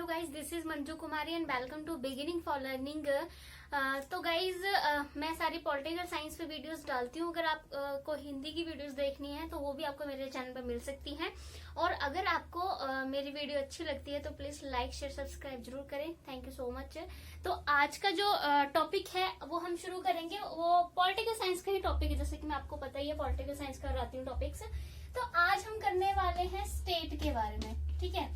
Hello guys, this is Manju Kumari and welcome to beginning for learning. तो guys मैं सारी political science पे videos डालती हूँ। अगर आप को हिंदी की वीडियोस देखनी है तो वो भी आपको मेरे चैनल पर मिल सकती हैं। और अगर आपको मेरी वीडियो अच्छी लगती है तो प्लीज लाइक शेयर सब्सक्राइब जरूर करें। Thank you so much. तो आज का जो टॉपिक है वो हम शुरू करेंगे, वो पॉलिटिकल साइंस का ही टॉपिक है। जैसे कि मैं आपको पता ही है पॉलिटिकल साइंस कराती हूँ टॉपिक्स। तो आज हम करने वाले हैं स्टेट के बारे में, ठीक है।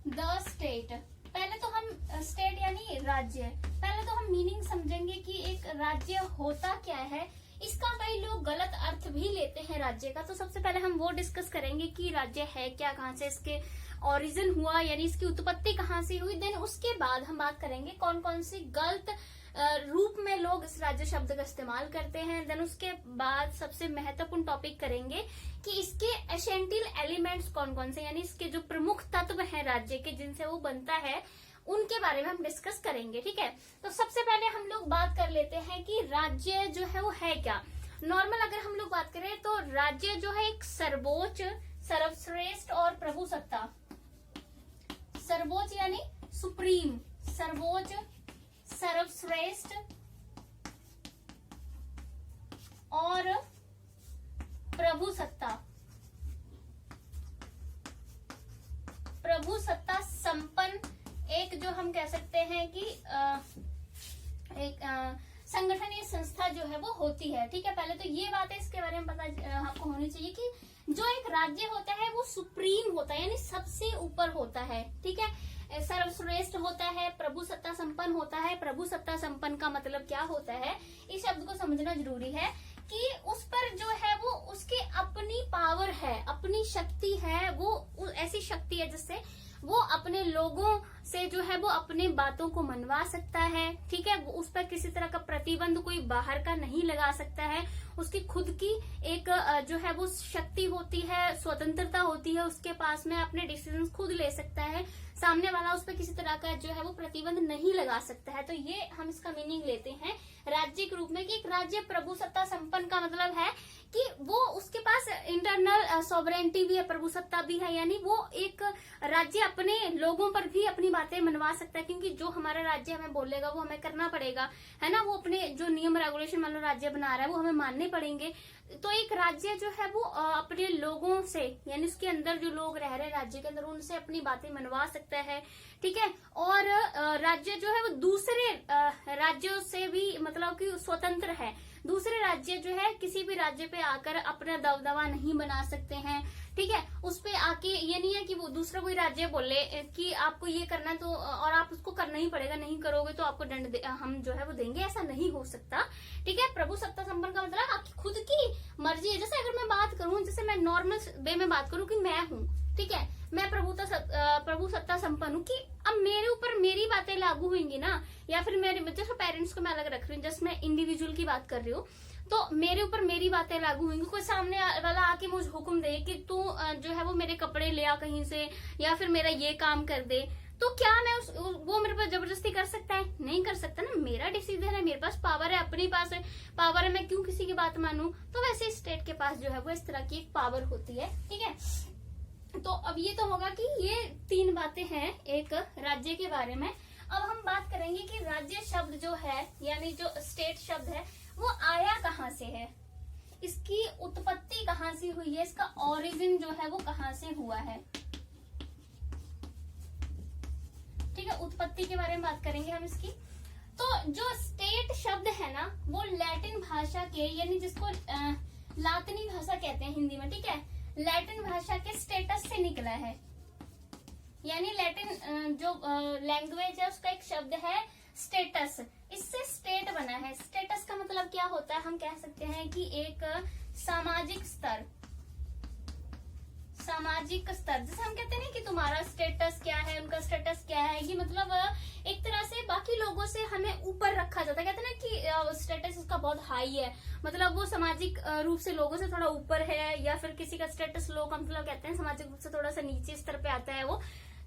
द स्टेट, पहले तो हम स्टेट यानी राज्य, पहले तो हम मीनिंग समझेंगे कि एक राज्य होता क्या है। इसका कई लोग गलत अर्थ भी लेते हैं राज्य का, तो सबसे पहले हम वो डिस्कस करेंगे कि राज्य है क्या, कहाँ से इसके ओरिजिन हुआ, यानी इसकी उत्पत्ति कहाँ से हुई। देन उसके बाद हम बात करेंगे कौन कौन सी गलत रूप में लोग इस राज्य शब्द का इस्तेमाल करते हैं। देन उसके बाद सबसे महत्वपूर्ण टॉपिक करेंगे कि इसके एसेंशियल एलिमेंट्स कौन कौन से, यानी इसके जो प्रमुख तत्व हैं राज्य के जिनसे वो बनता है, उनके बारे में हम डिस्कस करेंगे, ठीक है। तो सबसे पहले हम लोग बात कर लेते हैं कि राज्य जो है वो है क्या। नॉर्मल अगर हम लोग बात करें तो राज्य जो है एक सर्वोच्च, सर्वश्रेष्ठ और प्रभुसत्ता, सर्वोच्च यानी सुप्रीम, सर्वोच्च, सर्वश्रेष्ठ और प्रभुसत्ता, प्रभुसत्ता संपन्न एक जो हम कह सकते हैं कि एक संगठन या संस्था जो है वो होती है, ठीक है। पहले तो ये बात है, इसके बारे में पता आपको होनी चाहिए कि जो एक राज्य होता है वो सुप्रीम होता है, यानी सबसे ऊपर होता है, ठीक है। सर्वश्रेष्ठ होता है, प्रभुसत्ता संपन्न होता है। प्रभुसत्ता संपन्न का मतलब क्या होता है, इस शब्द को समझना जरूरी है कि उस पर जो है वो उसकी अपनी पावर है, अपनी शक्ति है, वो ऐसी शक्ति है जिससे वो अपने लोगों से जो है वो अपने बातों को मनवा सकता है, ठीक है। उस पर किसी तरह का प्रतिबंध कोई बाहर का नहीं लगा सकता है। उसकी खुद की एक जो है वो शक्ति होती है, स्वतंत्रता होती है उसके पास में, अपने डिसीजन खुद ले सकता है। सामने वाला उस पर किसी तरह का जो है वो प्रतिबंध नहीं लगा सकता है। तो ये हम इसका मीनिंग लेते हैं राज्य के रूप में कि एक राज्य प्रभुसत्ता संपन्न का मतलब है कि वो उसके पास इंटरनल सॉवरेनिटी भी है, प्रभुसत्ता भी है, यानी वो एक राज्य अपने लोगों पर भी अपनी बातें मनवा सकता है, क्योंकि जो हमारा राज्य हमें बोलेगा वो हमें करना पड़ेगा, है ना। वो अपने जो नियम रेगुलेशन मान लो राज्य बना रहा है वो हमें मानने पड़ेंगे। तो एक राज्य जो है वो अपने लोगों से, यानी उसके अंदर जो लोग रह रहे हैं राज्य के अंदर, उनसे अपनी बातें मनवा सकता है, ठीक है। और राज्य जो है वो दूसरे राज्यों से भी मतलब कि स्वतंत्र है। दूसरे राज्य जो है किसी भी राज्य पे आकर अपना दबदबा नहीं बना सकते हैं, ठीक है। उस पे आके ये नहीं है कि वो दूसरा कोई राज्य बोले कि आपको ये करना है तो और आप उसको करना ही पड़ेगा, नहीं करोगे तो आपको दंड हम जो है वो देंगे, ऐसा नहीं हो सकता, ठीक है। प्रभुसत्ता संपन्न का मतलब आपकी खुद की मर्जी है। जैसे अगर मैं बात करूं, जैसे मैं नॉर्मल वे में बात करूं कि मैं हूं, ठीक है, मैं प्रभुसत्ता संपन्न हूं, कि अब मेरे ऊपर मेरी बातें लागू होंगी ना, या फिर मेरे जैसे पेरेंट्स को मैं अलग रख रही हूँ, जैसे मैं इंडिविजुअल की बात कर रही हूँ, तो मेरे ऊपर मेरी बातें लागू होंगी। कोई सामने वाला आके मुझे हुक्म दे कि तू जो है वो मेरे कपड़े ले आ कहीं से, या फिर मेरा ये काम कर दे, तो क्या मैं वो मेरे पास जबरदस्ती कर सकता है? नहीं कर सकता ना, मेरा डिसीजन है, मेरे पास पावर है, अपनी पास है पावर है, मैं क्यों किसी की बात मानूं। तो वैसे स्टेट के पास जो है वो इस तरह की एक पावर होती है, ठीक है। तो अब ये तो होगा कि ये तीन बातें हैं एक राज्य के बारे में। अब हम बात करेंगे कि राज्य शब्द जो है, यानी जो स्टेट शब्द है, वो आया कहाँ से है, इसकी उत्पत्ति कहाँ से हुई है, इसका ओरिजिन जो है वो कहाँ से हुआ है, ठीक है। उत्पत्ति के बारे में बात करेंगे हम इसकी। तो जो स्टेट शब्द है ना, वो लैटिन भाषा के, यानी जिसको लातिनी भाषा कहते हैं हिंदी में, ठीक है, लैटिन भाषा के स्टेटस से निकला है। यानी लैटिन जो लैंग्वेज है उसका एक शब्द है स्टेटस, इससे स्टेट बना है। स्टेटस का मतलब क्या होता है, हम कह सकते हैं कि एक सामाजिक स्तर, सामाजिक स्तर, जैसे हम कहते हैं ना कि तुम्हारा स्टेटस क्या है, उनका स्टेटस क्या है, ये मतलब एक तरह से बाकी लोगों से हमें ऊपर रखा जाता है। कहते हैं ना कि स्टेटस उसका बहुत हाई है, मतलब वो सामाजिक रूप से लोगों से थोड़ा ऊपर है, या फिर किसी का स्टेटस लो का मतलब कहते हैं सामाजिक रूप से थोड़ा सा नीचे स्तर पे आता है वो,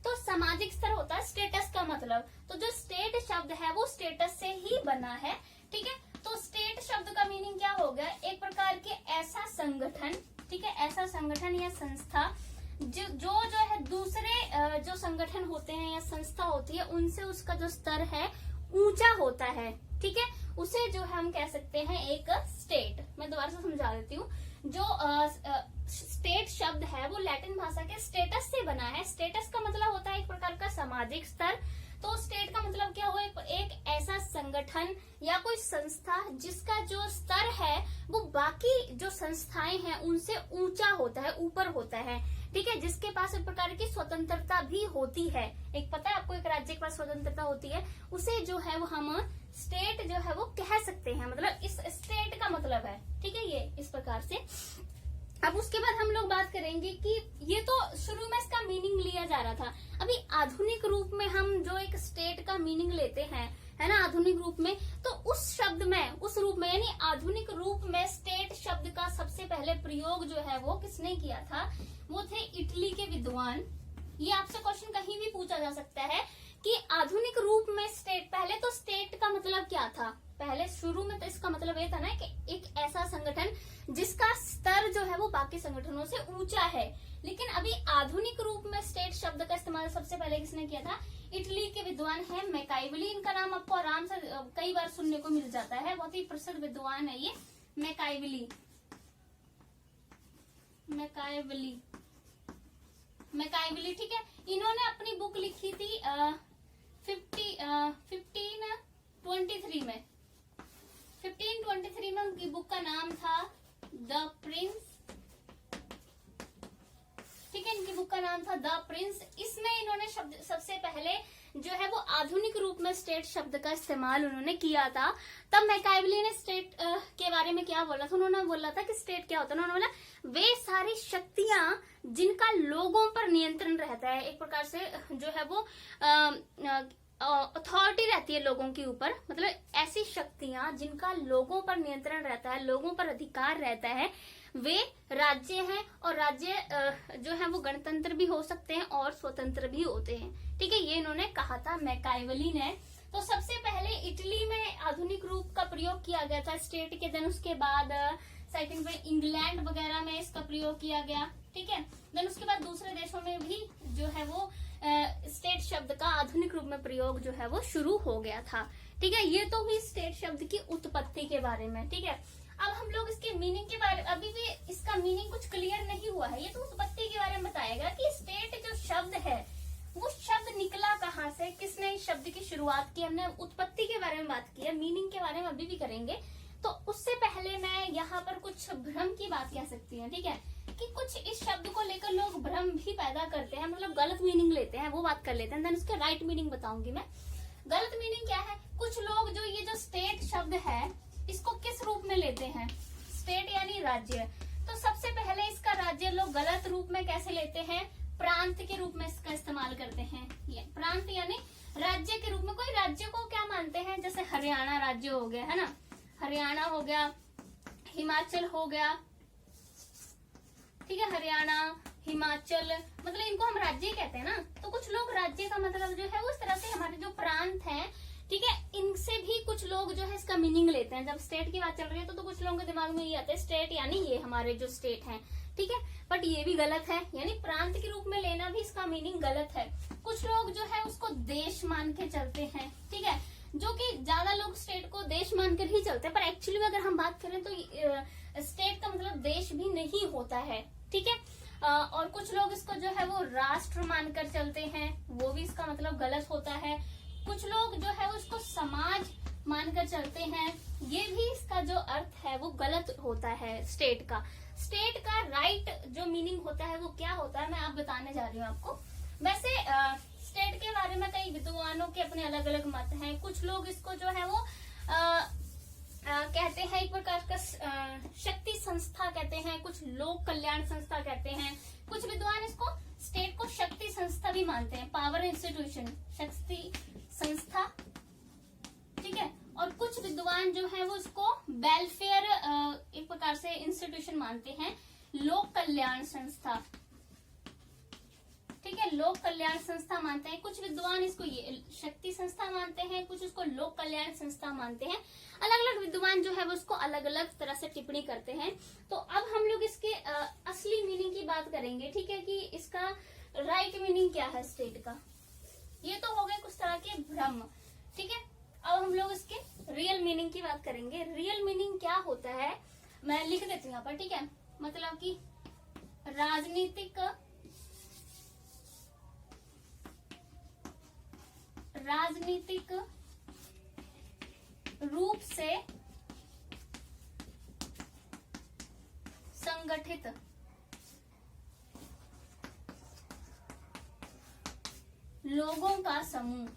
तो सामाजिक स्तर होता है स्टेटस का मतलब। तो जो स्टेट शब्द है वो स्टेटस से ही बना है, ठीक है। तो स्टेट शब्द का मीनिंग क्या हो गया, एक प्रकार के ऐसा संगठन, ठीक है, ऐसा संगठन या संस्था जो है दूसरे जो संगठन होते हैं या संस्था होती है उनसे उसका जो स्तर है ऊंचा होता है, ठीक है, उसे जो हम कह सकते हैं एक स्टेट। मैं दोबारा से समझा देती हूँ। जो स्टेट शब्द है वो लैटिन भाषा के स्टेटस से बना है। स्टेटस का मतलब होता है एक प्रकार का सामाजिक स्तर। तो स्टेट का मतलब क्या हुआ, एक ऐसा संगठन या कोई संस्था जिसका जो स्तर है वो बाकी जो संस्थाएं हैं उनसे ऊंचा होता है, ऊपर होता है, ठीक है, जिसके पास एक प्रकार की स्वतंत्रता भी होती है। एक पता है आपको, एक राज्य के पास स्वतंत्रता होती है, उसे जो है वो हम स्टेट जो है वो कह सकते हैं, मतलब इस स्टेट का मतलब है, ठीक है, ये इस प्रकार से। अब उसके बाद हम लोग बात करेंगे कि ये तो शुरू में इसका मीनिंग लिया जा रहा था। अभी आधुनिक रूप में हम जो एक स्टेट का मीनिंग लेते हैं, है ना, आधुनिक रूप में, तो उस शब्द में, उस रूप में यानी आधुनिक रूप में स्टेट शब्द का सबसे पहले प्रयोग जो है वो किसने किया था, वो थे इटली के विद्वान। ये आपसे क्वेश्चन कहीं भी पूछा जा सकता है कि आधुनिक रूप में स्टेट, पहले तो स्टेट का मतलब क्या था, पहले शुरू में तो इसका मतलब ये था ना कि एक ऐसा संगठन जिसका स्तर जो है वो बाकी संगठनों से ऊंचा है। लेकिन अभी आधुनिक रूप में स्टेट शब्द का इस्तेमाल सबसे पहले किसने किया था, इटली के विद्वान है मैकाइवली। इनका नाम आपको आराम से कई बार सुनने को मिल जाता है, बहुत ही प्रसिद्ध विद्वान है ये मैकाइवली। मैकाइवली, ठीक है। इन्होंने अपनी बुक लिखी थी 1523 में। 1523 में उनकी बुक का नाम था द प्रिंस, ठीक है, इनकी बुक का नाम था द प्रिंस। इसमें इन्होंने सबसे पहले जो है वो आधुनिक रूप में स्टेट शब्द का इस्तेमाल उन्होंने किया था। तब मैकाइवली ने स्टेट के बारे में क्या बोला था, उन्होंने बोला था कि स्टेट क्या होता है, उन्होंने बोला वे सारी शक्तियां जिनका लोगों पर नियंत्रण रहता है, एक प्रकार से जो है वो अथॉरिटी रहती है लोगों के ऊपर, मतलब ऐसी शक्तियां जिनका लोगों पर नियंत्रण रहता है, लोगों पर अधिकार रहता है, वे राज्य हैं। और राज्य जो है वो गणतंत्र भी हो सकते हैं और स्वतंत्र भी होते हैं, ठीक है, ये इन्होंने कहा था मैकाइवली ने। तो सबसे पहले इटली में आधुनिक रूप का प्रयोग किया गया था स्टेट के, देन उसके बाद सेकंड में इंग्लैंड वगैरह में इसका प्रयोग किया गया, ठीक है, देन उसके बाद दूसरे देशों में भी जो है वो स्टेट शब्द का आधुनिक रूप में प्रयोग जो है वो शुरू हो गया था, ठीक है। ये तो हुई स्टेट शब्द की उत्पत्ति के बारे में, ठीक है। अब हम लोग इसके मीनिंग के बारे में, अभी भी इसका मीनिंग कुछ क्लियर नहीं हुआ है, ये तो उत्पत्ति के बारे में बताएगा कि स्टेट जो शब्द है वो शब्द निकला कहाँ से, किसने इस शब्द की शुरुआत की। हमने उत्पत्ति के बारे में बात की है, मीनिंग के बारे में अभी भी करेंगे। तो उससे पहले मैं यहाँ पर कुछ भ्रम की बात कह सकती हूँ, ठीक है, कि कुछ इस शब्द को लेकर लोग भ्रम भी पैदा करते हैं, मतलब गलत मीनिंग लेते हैं, वो बात कर लेते हैं, देन उसके राइट मीनिंग बताऊंगी मैं। गलत मीनिंग क्या है, कुछ लोग जो ये जो स्टेट शब्द है इसको किस रूप में लेते हैं, स्टेट यानी राज्य, तो सबसे पहले इसका राज्य लोग गलत रूप में कैसे लेते हैं, प्रांत के रूप में इसका इस्तेमाल करते हैं। ये प्रांत यानी राज्य के रूप में, कोई राज्य को क्या मानते हैं, जैसे हरियाणा राज्य हो गया, है ना, हरियाणा हो गया, हिमाचल हो गया, ठीक है, हरियाणा, हिमाचल, मतलब इनको हम राज्य कहते हैं ना। तो कुछ लोग राज्य का मतलब जो है उस तरह से हमारे जो प्रांत हैं, ठीक है, इनसे भी कुछ लोग जो है इसका मीनिंग लेते हैं। जब स्टेट की बात चल रही है तो कुछ लोगों के दिमाग में ये आता है स्टेट यानी ये हमारे जो स्टेट हैं, ठीक है, बट ये भी गलत है, यानी प्रांत के रूप में लेना भी इसका मीनिंग गलत है। कुछ लोग जो है उसको देश मान के चलते हैं, ठीक है, जो कि ज्यादा लोग स्टेट को देश मानकर ही चलते हैं, पर एक्चुअली अगर हम बात करें तो स्टेट का मतलब देश भी नहीं होता है, ठीक है। और कुछ लोग इसको जो है वो राष्ट्र मानकर चलते हैं, वो भी इसका मतलब गलत होता है। कुछ लोग जो है उसको समाज मानकर चलते हैं, ये भी इसका जो अर्थ है वो गलत होता है स्टेट का। स्टेट का राइट जो मीनिंग होता है वो क्या होता है, मैं आप बताने जा रही हूँ आपको। वैसे स्टेट के बारे में कई विद्वानों के अपने अलग अलग मत हैं। कुछ लोग इसको जो है वो कहते हैं एक प्रकार का शक्ति संस्था कहते हैं, कुछ लोक कल्याण संस्था कहते हैं, कुछ विद्वान इसको स्टेट को शक्ति संस्था भी मानते हैं, पावर इंस्टीट्यूशन, शक्ति संस्था, ठीक है। और कुछ विद्वान जो है वो इसको वेलफेयर एक प्रकार से इंस्टीट्यूशन मानते हैं, लोक कल्याण संस्था, ठीक है, लोक कल्याण संस्था मानते हैं। कुछ विद्वान इसको ये शक्ति संस्था मानते हैं, कुछ उसको लोक कल्याण संस्था मानते हैं। अलग अलग विद्वान जो है वो उसको अलग अलग तरह से टिप्पणी करते हैं। तो अब हम लोग इसके असली मीनिंग की बात करेंगे, ठीक है, कि इसका राइट मीनिंग क्या है स्टेट का। ये तो हो गए कुछ तरह के भ्रम, ठीक है। अब हम लोग इसके रियल मीनिंग की बात करेंगे। रियल मीनिंग क्या होता है, मैं लिख देती हूँ यहाँ पर, ठीक है। मतलब कि राजनीतिक रूप से संगठित लोगों का समूह,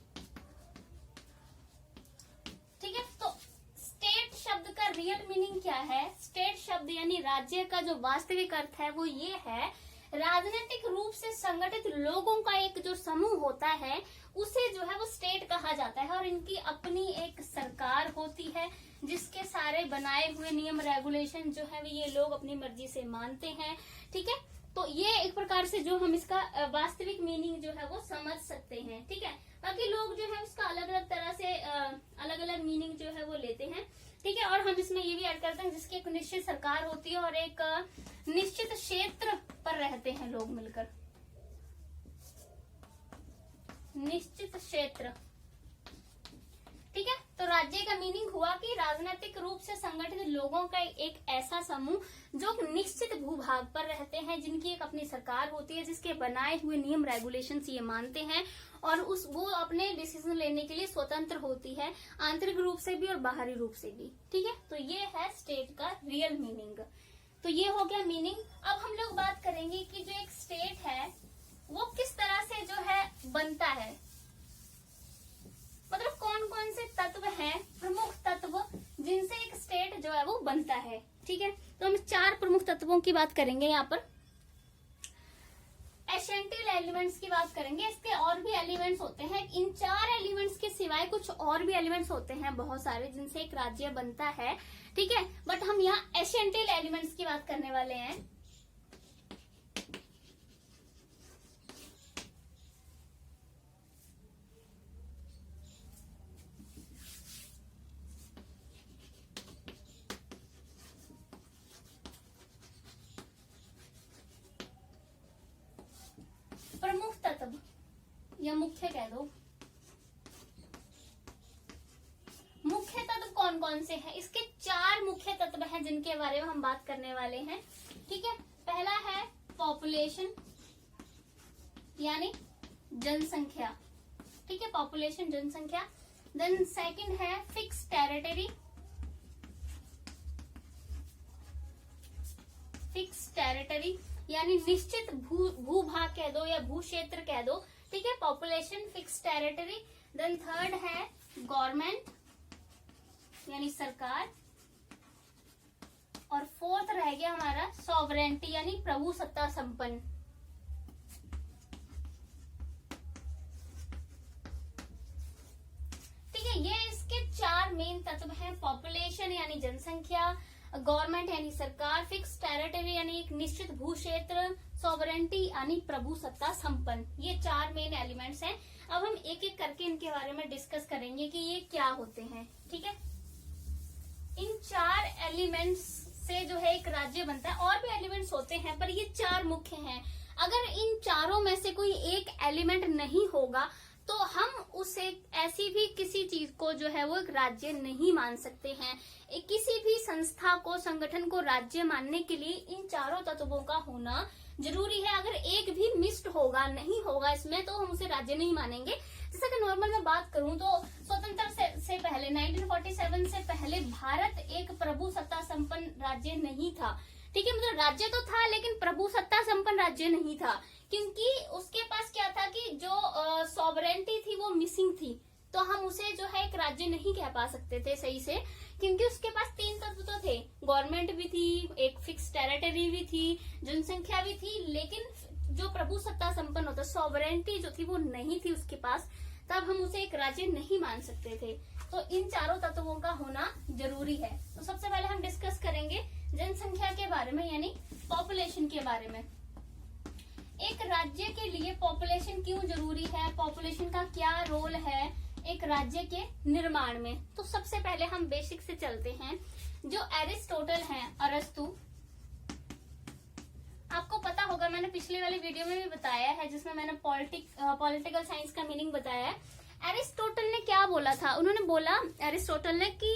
ठीक है। तो स्टेट शब्द का रियल मीनिंग क्या है, स्टेट शब्द यानी राज्य का जो वास्तविक अर्थ है वो ये है, राजनीतिक रूप से संगठित लोगों का एक जो समूह होता है उसे जो है वो स्टेट कहा जाता है। और इनकी अपनी एक सरकार होती है जिसके सारे बनाए हुए नियम रेगुलेशन जो है ये लोग अपनी मर्जी से मानते हैं, ठीक है। तो ये एक प्रकार से जो हम इसका वास्तविक मीनिंग जो है वो समझ सकते हैं, ठीक है। बाकी लोग जो है उसका अलग अलग तरह से अलग अलग मीनिंग जो है वो लेते हैं, ठीक है। और हम इसमें ये भी ऐड करते हैं जिसकी एक निश्चित सरकार होती है और एक निश्चित क्षेत्र पर रहते हैं लोग मिलकर, निश्चित क्षेत्र, ठीक है। तो राज्य का मीनिंग हुआ कि राजनीतिक रूप से संगठित लोगों का एक ऐसा समूह जो निश्चित भूभाग पर रहते हैं, जिनकी एक अपनी सरकार होती है, जिसके बनाए हुए नियम रेगुलेशंस ये मानते हैं और वो अपने डिसीजन लेने के लिए स्वतंत्र होती है, आंतरिक रूप से भी और बाहरी रूप से भी, ठीक है। तो ये है स्टेट का रियल मीनिंग। तो ये हो गया मीनिंग। अब हम लोग बात करेंगे कि जो एक स्टेट है वो किस तरह से जो है बनता है, मतलब कौन कौन से तत्व हैं, प्रमुख तत्व जिनसे एक स्टेट जो है वो बनता है, ठीक है। तो हम 4 प्रमुख तत्वों की बात करेंगे यहाँ पर। एसेंशियल एलिमेंट्स की बात करेंगे, इसके और भी एलिमेंट्स होते हैं। इन 4 एलिमेंट्स के सिवाय कुछ और भी एलिमेंट्स होते हैं बहुत सारे जिनसे एक राज्य बनता है, ठीक है। बट हम यहाँ एसेंशियल एलिमेंट्स की बात करने वाले हैं। प्रमुख तत्व या मुख्य कह दो, मुख्य तत्व कौन कौन से हैं, इसके 4 मुख्य तत्व हैं जिनके बारे में हम बात करने वाले हैं, ठीक है। पहला है पॉपुलेशन यानी जनसंख्या, ठीक है, पॉपुलेशन जनसंख्या। देन सेकंड है फिक्स टेरिटरी, फिक्स टेरिटरी यानी निश्चित भूभाग कह दो या भू क्षेत्र कह दो, ठीक है, population fix territory. Then third है गवर्नमेंट यानी सरकार, और फोर्थ रह गया हमारा सॉवरेंटी यानी प्रभु सत्ता संपन्न। ठीक है, ये इसके 4 मेन तत्व हैं, पॉपुलेशन यानी जनसंख्या, गवर्नमेंट यानी सरकार, फिक्स टेरिटरी यानी एक निश्चित भू क्षेत्र, सॉवरेंटी यानी प्रभु सत्ता संपन्न। ये 4 मेन एलिमेंट्स हैं। अब हम एक एक करके इनके बारे में डिस्कस करेंगे कि ये क्या होते हैं, ठीक है। इन 4 एलिमेंट्स से जो है एक राज्य बनता है, और भी एलिमेंट्स होते हैं पर ये 4 मुख्य हैं। अगर इन चारों में से कोई एक एलिमेंट नहीं होगा तो हम उसे ऐसी भी किसी चीज को जो है वो एक राज्य नहीं मान सकते हैं। किसी भी संस्था को, संगठन को राज्य मानने के लिए इन चारों तत्वों का होना जरूरी है। अगर एक भी मिस्ड होगा, नहीं होगा इसमें, तो हम उसे राज्य नहीं मानेंगे। जैसा कि नॉर्मल मैं बात करूं तो स्वतंत्रता से पहले 1947 से पहले भारत एक प्रभु सत्ता संपन्न राज्य नहीं था, ठीक है। मतलब राज्य तो था लेकिन प्रभु सत्ता संपन्न राज्य नहीं था, क्योंकि उसके पास क्या था कि जो सॉवरेंटी थी वो मिसिंग थी, तो हम उसे जो है एक राज्य नहीं कह पा सकते थे सही से, क्योंकि उसके पास 3 तत्व तो थे, गवर्नमेंट भी थी, एक फिक्स टेरिटरी भी थी, जनसंख्या भी थी, लेकिन जो प्रभु सत्ता संपन्न होता, सॉवरेंटी जो थी वो नहीं थी उसके पास, तब हम उसे एक राज्य नहीं मान सकते थे। तो इन चारों तत्वों का होना जरूरी है। तो सबसे पहले हम डिस्कस करेंगे जनसंख्या के बारे में, यानी पॉपुलेशन के बारे में। एक राज्य के लिए पॉपुलेशन क्यों जरूरी है, पॉपुलेशन का क्या रोल है एक राज्य के निर्माण में। तो सबसे पहले हम बेसिक से चलते हैं। जो एरिस्टोटल हैं, आपको पता होगा, मैंने पिछले वाले वीडियो में भी बताया है जिसमें मैंने पॉलिटिकल साइंस का मीनिंग बताया है। एरिस्टोटल ने क्या बोला था, उन्होंने बोला एरिस्टोटल ने कि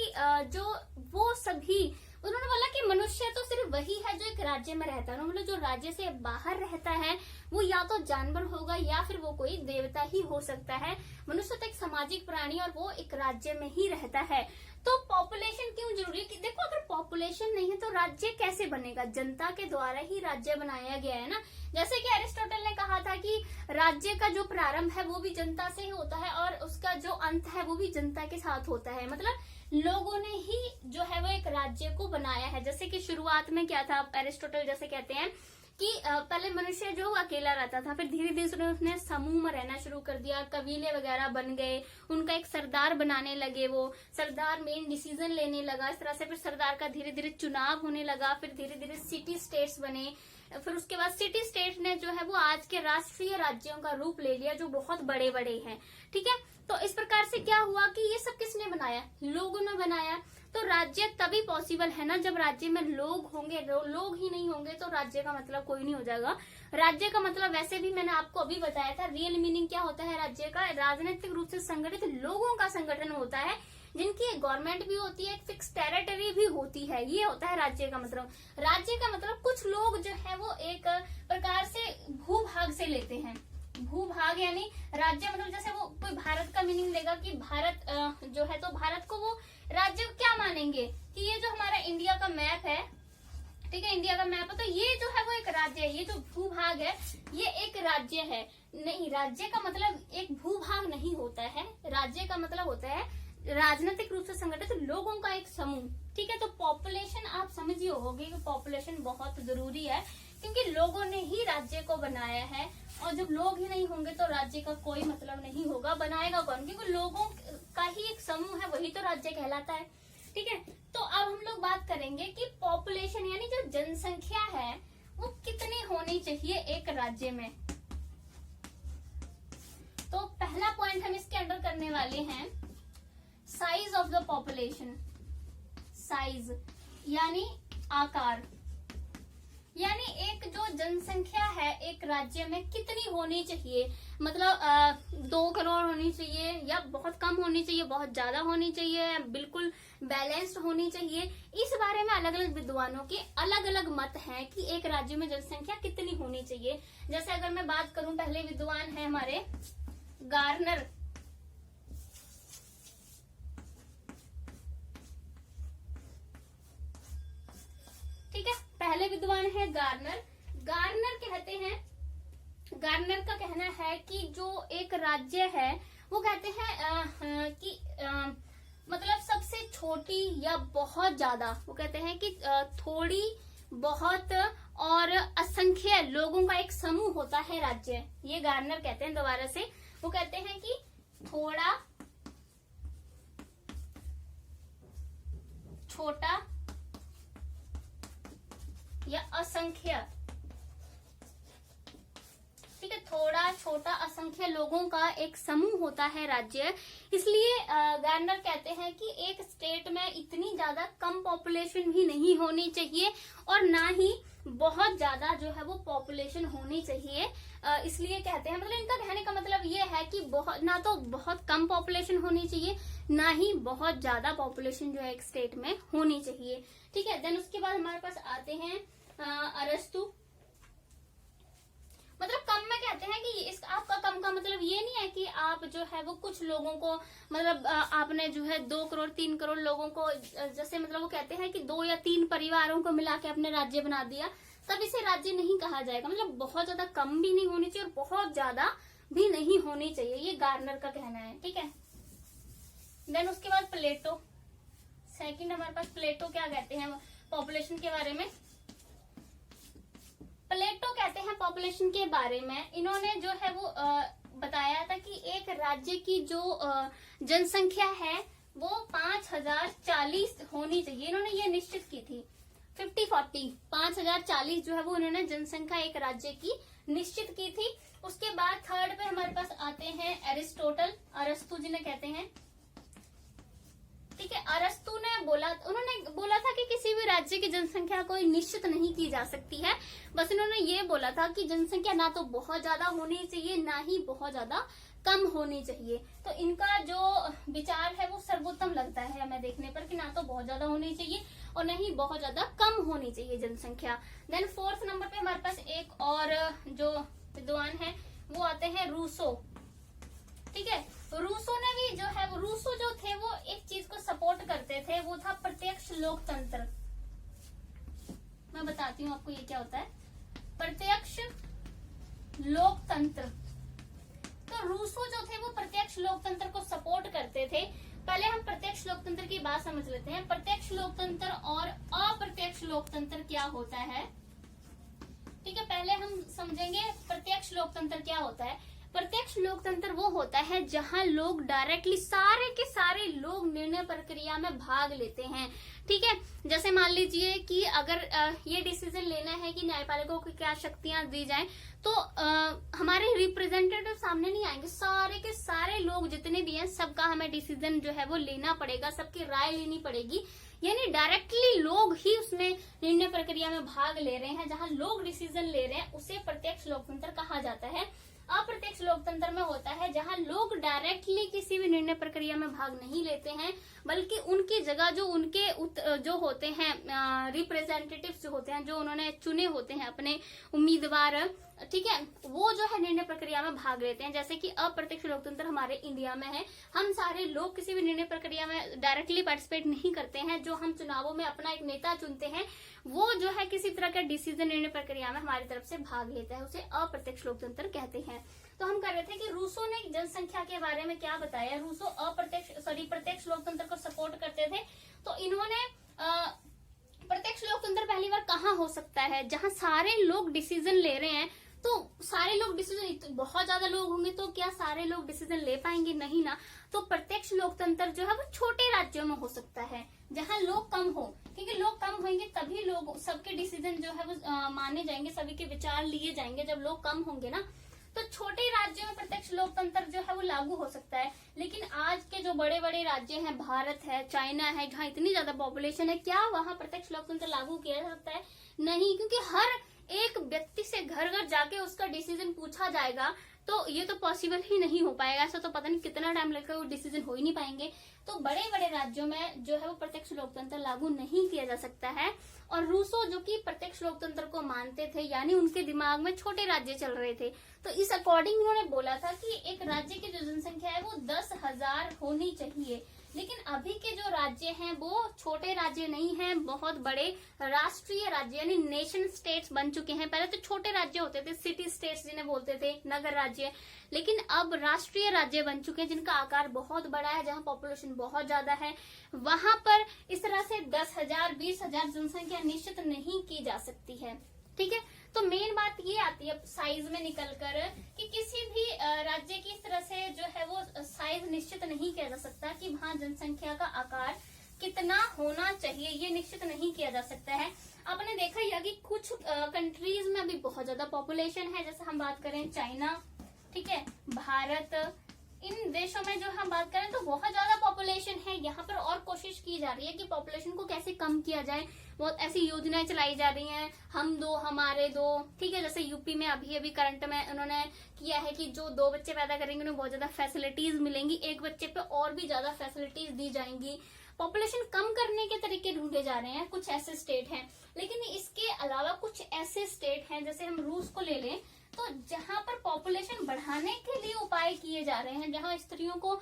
उन्होंने बोला कि मनुष्य तो सिर्फ वही है जो एक राज्य में रहता है। उन्होंने जो राज्य से बाहर रहता है वो या तो जानवर होगा या फिर वो कोई देवता ही हो सकता है। मनुष्य तो एक सामाजिक प्राणी और वो एक राज्य में ही रहता है। तो पॉपुलेशन क्यों जरूरी है कि देखो, अगर पॉपुलेशन नहीं है तो राज्य कैसे बनेगा? जनता के द्वारा ही राज्य बनाया गया है ना। जैसे कि एरिस्टोटल ने कहा था कि राज्य का जो प्रारंभ है वो भी जनता से ही होता है और उसका जो अंत है वो भी जनता के साथ होता है। मतलब लोगों ने ही जो है वो एक राज्य को बनाया है। जैसे कि शुरुआत में क्या था, एरिस्टोटल जैसे कहते हैं कि पहले मनुष्य जो अकेला रहता था, फिर धीरे धीरे उसने समूह में रहना शुरू कर दिया, कबीले वगैरह बन गए, उनका एक सरदार बनाने लगे, वो सरदार मेन डिसीजन लेने लगा। इस तरह से फिर सरदार का धीरे धीरे चुनाव होने लगा, फिर धीरे धीरे सिटी स्टेट्स बने, फिर उसके बाद सिटी स्टेट ने जो है वो आज के राष्ट्रीय राज्यों का रूप ले लिया जो बहुत बड़े बड़े हैं। ठीक है, तो इस प्रकार से क्या हुआ कि ये सब किसने बनाया? लोगों ने बनाया। तो राज्य तभी पॉसिबल है ना जब राज्य में लोग होंगे। लोग ही नहीं होंगे तो राज्य का मतलब कोई नहीं हो जाएगा। राज्य का मतलब वैसे भी मैंने आपको अभी बताया था, रियल मीनिंग क्या होता है राज्य का? राजनीतिक रूप से संगठित लोगों का संगठन होता है जिनकी एक गवर्नमेंट भी होती है, एक फिक्स टेरिटरी भी होती है। ये होता है राज्य का मतलब। राज्य का मतलब कुछ लोग जो है वो एक प्रकार से भूभाग से लेते हैं। भूभाग यानी राज्य मतलब जैसे वो कोई भारत का मीनिंग लेगा कि भारत जो है, तो भारत को वो राज्य क्या मानेंगे कि ये जो हमारा इंडिया का मैप है, ठीक है, इंडिया का मैप है, तो ये जो है वो एक राज्य है। ये जो भूभाग है ये एक राज्य है। नहीं, राज्य का मतलब एक भूभाग नहीं होता है। राज्य का मतलब होता है राजनीतिक रूप से संगठित लोगों का एक समूह। ठीक है, तो पॉपुलेशन आप समझ ही होगी कि पॉपुलेशन बहुत जरूरी है क्योंकि लोगों ने ही राज्य को बनाया है और जब लोग ही नहीं होंगे तो राज्य का कोई मतलब नहीं होगा। बनाएगा कौन? क्योंकि लोगों का ही एक समूह है, वही तो राज्य कहलाता है। ठीक है, तो अब हम लोग बात करेंगे कि पॉपुलेशन यानी जो जनसंख्या है वो कितनी होनी चाहिए एक राज्य में। तो पहला पॉइंट हम इसके अंडर करने वाले हैं size of the population. Size यानी आकार, यानी एक जो जनसंख्या है एक राज्य में कितनी होनी चाहिए। मतलब 2 करोड़ होनी चाहिए या बहुत कम होनी चाहिए, बहुत ज्यादा होनी चाहिए, बिल्कुल बैलेंस्ड होनी चाहिए। इस बारे में अलग अलग विद्वानों के अलग अलग मत हैं कि एक राज्य में जनसंख्या कितनी होनी चाहिए। जैसे अगर मैं बात करूं, पहले विद्वान है हमारे गार्नर। ठीक है, पहले विद्वान है गार्नर। गार्नर कहते हैं, गार्नर का कहना है कि जो एक राज्य है वो कहते हैं कि मतलब सबसे छोटी या बहुत ज्यादा, वो कहते हैं कि थोड़ी, बहुत और असंख्य लोगों का एक समूह होता है राज्य। ये गार्नर कहते हैं। दोबारा से वो कहते हैं कि थोड़ा, छोटा या असंख्य। ठीक है, थोड़ा, छोटा, असंख्य लोगों का एक समूह होता है राज्य। इसलिए गार्नर कहते हैं कि एक स्टेट में इतनी ज्यादा कम पॉपुलेशन भी नहीं होनी चाहिए और ना ही बहुत ज्यादा जो है वो पॉपुलेशन होनी चाहिए। इसलिए कहते हैं, मतलब इनका कहने का मतलब ये है कि बहुत ना तो बहुत कम पॉपुलेशन होनी चाहिए, ना ही बहुत ज्यादा पॉपुलेशन जो है एक स्टेट में होनी चाहिए। ठीक है, देन उसके बाद हमारे पास आते हैं अरस्तु। मतलब कम में कहते हैं कि इस आपका कम का मतलब ये नहीं है कि आप जो है वो कुछ लोगों को, मतलब आपने जो है 2 करोड़ 3 करोड़ लोगों को, जैसे मतलब वो कहते हैं कि 2 या 3 परिवारों को मिला के अपने राज्य बना दिया, तब इसे राज्य नहीं कहा जाएगा। मतलब बहुत ज्यादा कम भी नहीं होनी चाहिए और बहुत ज्यादा भी नहीं होनी चाहिए, ये गार्नर का कहना है। ठीक है, देन उसके बाद प्लेटो। सेकंड हमारे पास प्लेटो क्या कहते हैं पॉपुलेशन के बारे में। प्लेटो कहते हैं पॉपुलेशन के बारे में, इन्होंने जो है वो बताया था कि एक राज्य की जो जनसंख्या है वो 5040 होनी चाहिए। इन्होंने ये निश्चित की थी 50-40, 5040 जो है वो उन्होंने जनसंख्या एक राज्य की निश्चित की थी। उसके बाद थर्ड पे हमारे पास आते हैं एरिस्टोटल, अरस्तु जी ने कहते हैं। ठीक है, अरस्तु ने उन्होंने बोला था कि किसी भी राज्य की जनसंख्या कोई निश्चित नहीं की जा सकती है। बस इन्होंने ये बोला था कि जनसंख्या ना तो बहुत ज्यादा होनी चाहिए, ना ही बहुत ज्यादा कम होनी चाहिए। तो इनका जो विचार है वो सर्वोत्तम लगता है हमें देखने पर, कि ना तो बहुत ज्यादा होनी चाहिए और न ही बहुत ज्यादा कम होनी चाहिए जनसंख्या। देन 4th नंबर पे हमारे पास एक और जो विद्वान है वो आते हैं रूसो। ठीक है, रूसो ने भी जो है, रूसो जो थे वो एक चीज को सपोर्ट करते थे, वो था प्रत्यक्ष लोकतंत्र। मैं बताती हूँ आपको ये क्या होता है प्रत्यक्ष लोकतंत्र। तो रूसो जो थे वो प्रत्यक्ष लोकतंत्र को सपोर्ट करते थे। पहले हम प्रत्यक्ष लोकतंत्र की बात समझ लेते हैं। प्रत्यक्ष लोकतंत्र और अप्रत्यक्ष लोकतंत्र क्या होता है। ठीक है, पहले हम समझेंगे प्रत्यक्ष लोकतंत्र क्या होता है। प्रत्यक्ष लोकतंत्र वो होता है जहां लोग डायरेक्टली, सारे के सारे लोग निर्णय प्रक्रिया में भाग लेते हैं। ठीक है, जैसे मान लीजिए कि अगर ये डिसीजन लेना है कि न्यायपालिकाओं को क्या शक्तियां दी जाएं, तो हमारे रिप्रेजेंटेटिव सामने नहीं आएंगे, सारे के सारे लोग जितने भी हैं सबका हमें डिसीजन जो है वो लेना पड़ेगा, सबकी राय लेनी पड़ेगी। यानी डायरेक्टली लोग ही उसमें निर्णय प्रक्रिया में भाग ले रहे हैं, जहां लोग डिसीजन ले रहे हैं उसे प्रत्यक्ष लोकतंत्र कहा जाता है। अप्रत्यक्ष लोकतंत्र में होता है जहां लोग डायरेक्टली किसी भी निर्णय प्रक्रिया में भाग नहीं लेते हैं, बल्कि उनकी जगह जो उनके जो होते हैं रिप्रेजेंटेटिव्स जो होते हैं, जो उन्होंने चुने होते हैं अपने उम्मीदवार, ठीक है, वो जो है निर्णय प्रक्रिया में भाग लेते हैं। जैसे कि अप्रत्यक्ष लोकतंत्र हमारे इंडिया में है, हम सारे लोग किसी भी निर्णय प्रक्रिया में डायरेक्टली पार्टिसिपेट नहीं करते हैं। जो हम चुनावों में अपना एक नेता चुनते हैं वो जो है किसी तरह का डिसीजन निर्णय प्रक्रिया में हमारी तरफ से भाग लेता है, उसे अप्रत्यक्ष लोकतंत्र कहते हैं। तो हम कह रहे थे कि रूसो ने जनसंख्या के बारे में क्या बताया। रूसो प्रत्यक्ष लोकतंत्र को सपोर्ट करते थे। तो इन्होंने प्रत्यक्ष लोकतंत्र पहली बार कहाँ हो सकता है, जहां सारे लोग डिसीजन ले रहे हैं। तो सारे लोग डिसीजन, बहुत ज्यादा लोग होंगे तो क्या सारे लोग डिसीजन ले पाएंगे, नहीं ना। तो प्रत्यक्ष लोकतंत्र जो है वो छोटे राज्यों में हो सकता है जहां लोग कम हो, क्योंकि लोग कम होंगे तभी लोग, सबके डिसीजन जो है वो माने जाएंगे, सभी के विचार लिए जाएंगे जब लोग कम होंगे ना। तो छोटे राज्यों में प्रत्यक्ष लोकतंत्र जो है वो लागू हो सकता है। लेकिन आज के जो बड़े बड़े राज्य हैं, भारत है, चाइना है, जहाँ इतनी ज्यादा पॉपुलेशन है, क्या वहाँ प्रत्यक्ष लोकतंत्र लागू किया जा सकता है? नहीं, क्योंकि हर एक व्यक्ति से घर घर जाके उसका डिसीजन पूछा जाएगा, तो ये तो पॉसिबल ही नहीं हो पाएगा। ऐसा तो पता नहीं कितना टाइम लगेगा, वो डिसीजन हो ही नहीं पाएंगे। तो बड़े बड़े राज्यों में जो है वो प्रत्यक्ष लोकतंत्र लागू नहीं किया जा सकता है। और रूसो जो कि प्रत्यक्ष लोकतंत्र को मानते थे, यानी उनके दिमाग में छोटे राज्य चल रहे थे, तो इस अकॉर्डिंग उन्होंने बोला था कि एक राज्य की जो जनसंख्या है वो 10,000 होनी चाहिए। लेकिन अभी के जो राज्य हैं वो छोटे राज्य नहीं हैं, बहुत बड़े राष्ट्रीय राज्य यानी नेशन स्टेट्स बन चुके हैं। पहले तो छोटे राज्य होते थे, सिटी स्टेट्स जिन्हें बोलते थे, नगर राज्य, लेकिन अब राष्ट्रीय राज्य बन चुके हैं जिनका आकार बहुत बड़ा है, जहां पॉपुलेशन बहुत ज्यादा है। वहां पर इस तरह से 10,000 20,000 जनसंख्या निश्चित नहीं की जा सकती है। ठीक है, तो मेन बात ये आती है साइज में निकलकर कि किसी भी राज्य की इस तरह से जो है वो साइज निश्चित नहीं किया जा सकता कि वहां जनसंख्या का आकार कितना होना चाहिए, ये निश्चित नहीं किया जा सकता है। आपने देखा ही है कि कुछ कंट्रीज में अभी बहुत ज्यादा पॉपुलेशन है, जैसे हम बात करें चाइना, ठीक है, भारत, इन देशों में जो हम बात करें तो बहुत ज्यादा पॉपुलेशन है। यहाँ पर और कोशिश की जा रही है कि पॉपुलेशन को कैसे कम किया जाए। बहुत ऐसी योजनाएं चलाई जा रही हैं, हम दो हमारे दो, ठीक है। जैसे यूपी में अभी करंट में उन्होंने किया है कि जो 2 बच्चे पैदा करेंगे उन्हें बहुत ज्यादा फैसिलिटीज मिलेंगी, 1 बच्चे पे और भी ज्यादा फैसिलिटीज दी जाएंगी। पॉपुलेशन कम करने के तरीके ढूंढे जा रहे हैं, कुछ ऐसे स्टेट हैं। लेकिन इसके अलावा कुछ ऐसे स्टेट हैं, जैसे हम रूस को ले लें, तो जहां पर पॉपुलेशन बढ़ाने के लिए उपाय किए जा रहे हैं, जहां स्त्रियों को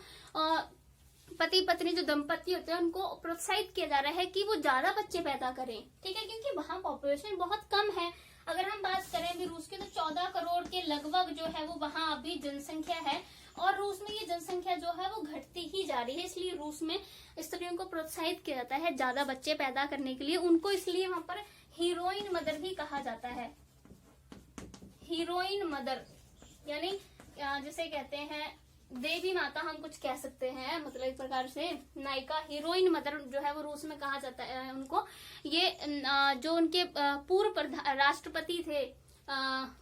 पति पत्नी जो दंपति होते हैं उनको प्रोत्साहित किया जा रहा है कि वो ज्यादा बच्चे पैदा करें, ठीक है, क्योंकि वहां पॉपुलेशन बहुत कम है। अगर हम बात करें अभी रूस की, तो 14 करोड़ के लगभग जो है वो वहां अभी जनसंख्या है, और रूस में ये जनसंख्या जो है वो घटती ही जा रही है। इसलिए रूस में स्त्रियों को प्रोत्साहित किया जाता है ज्यादा बच्चे पैदा करने के लिए। उनको इसलिए वहां पर हीरोइन मदर भी कहा जाता है। हीरोइन मदर यानी जिसे कहते हैं देवी माता, हम कुछ कह सकते हैं, मतलब एक प्रकार से नायिका, हीरोइन मदर जो है वो रूस में कहा जाता है उनको। ये जो उनके पूर्व राष्ट्रपति थे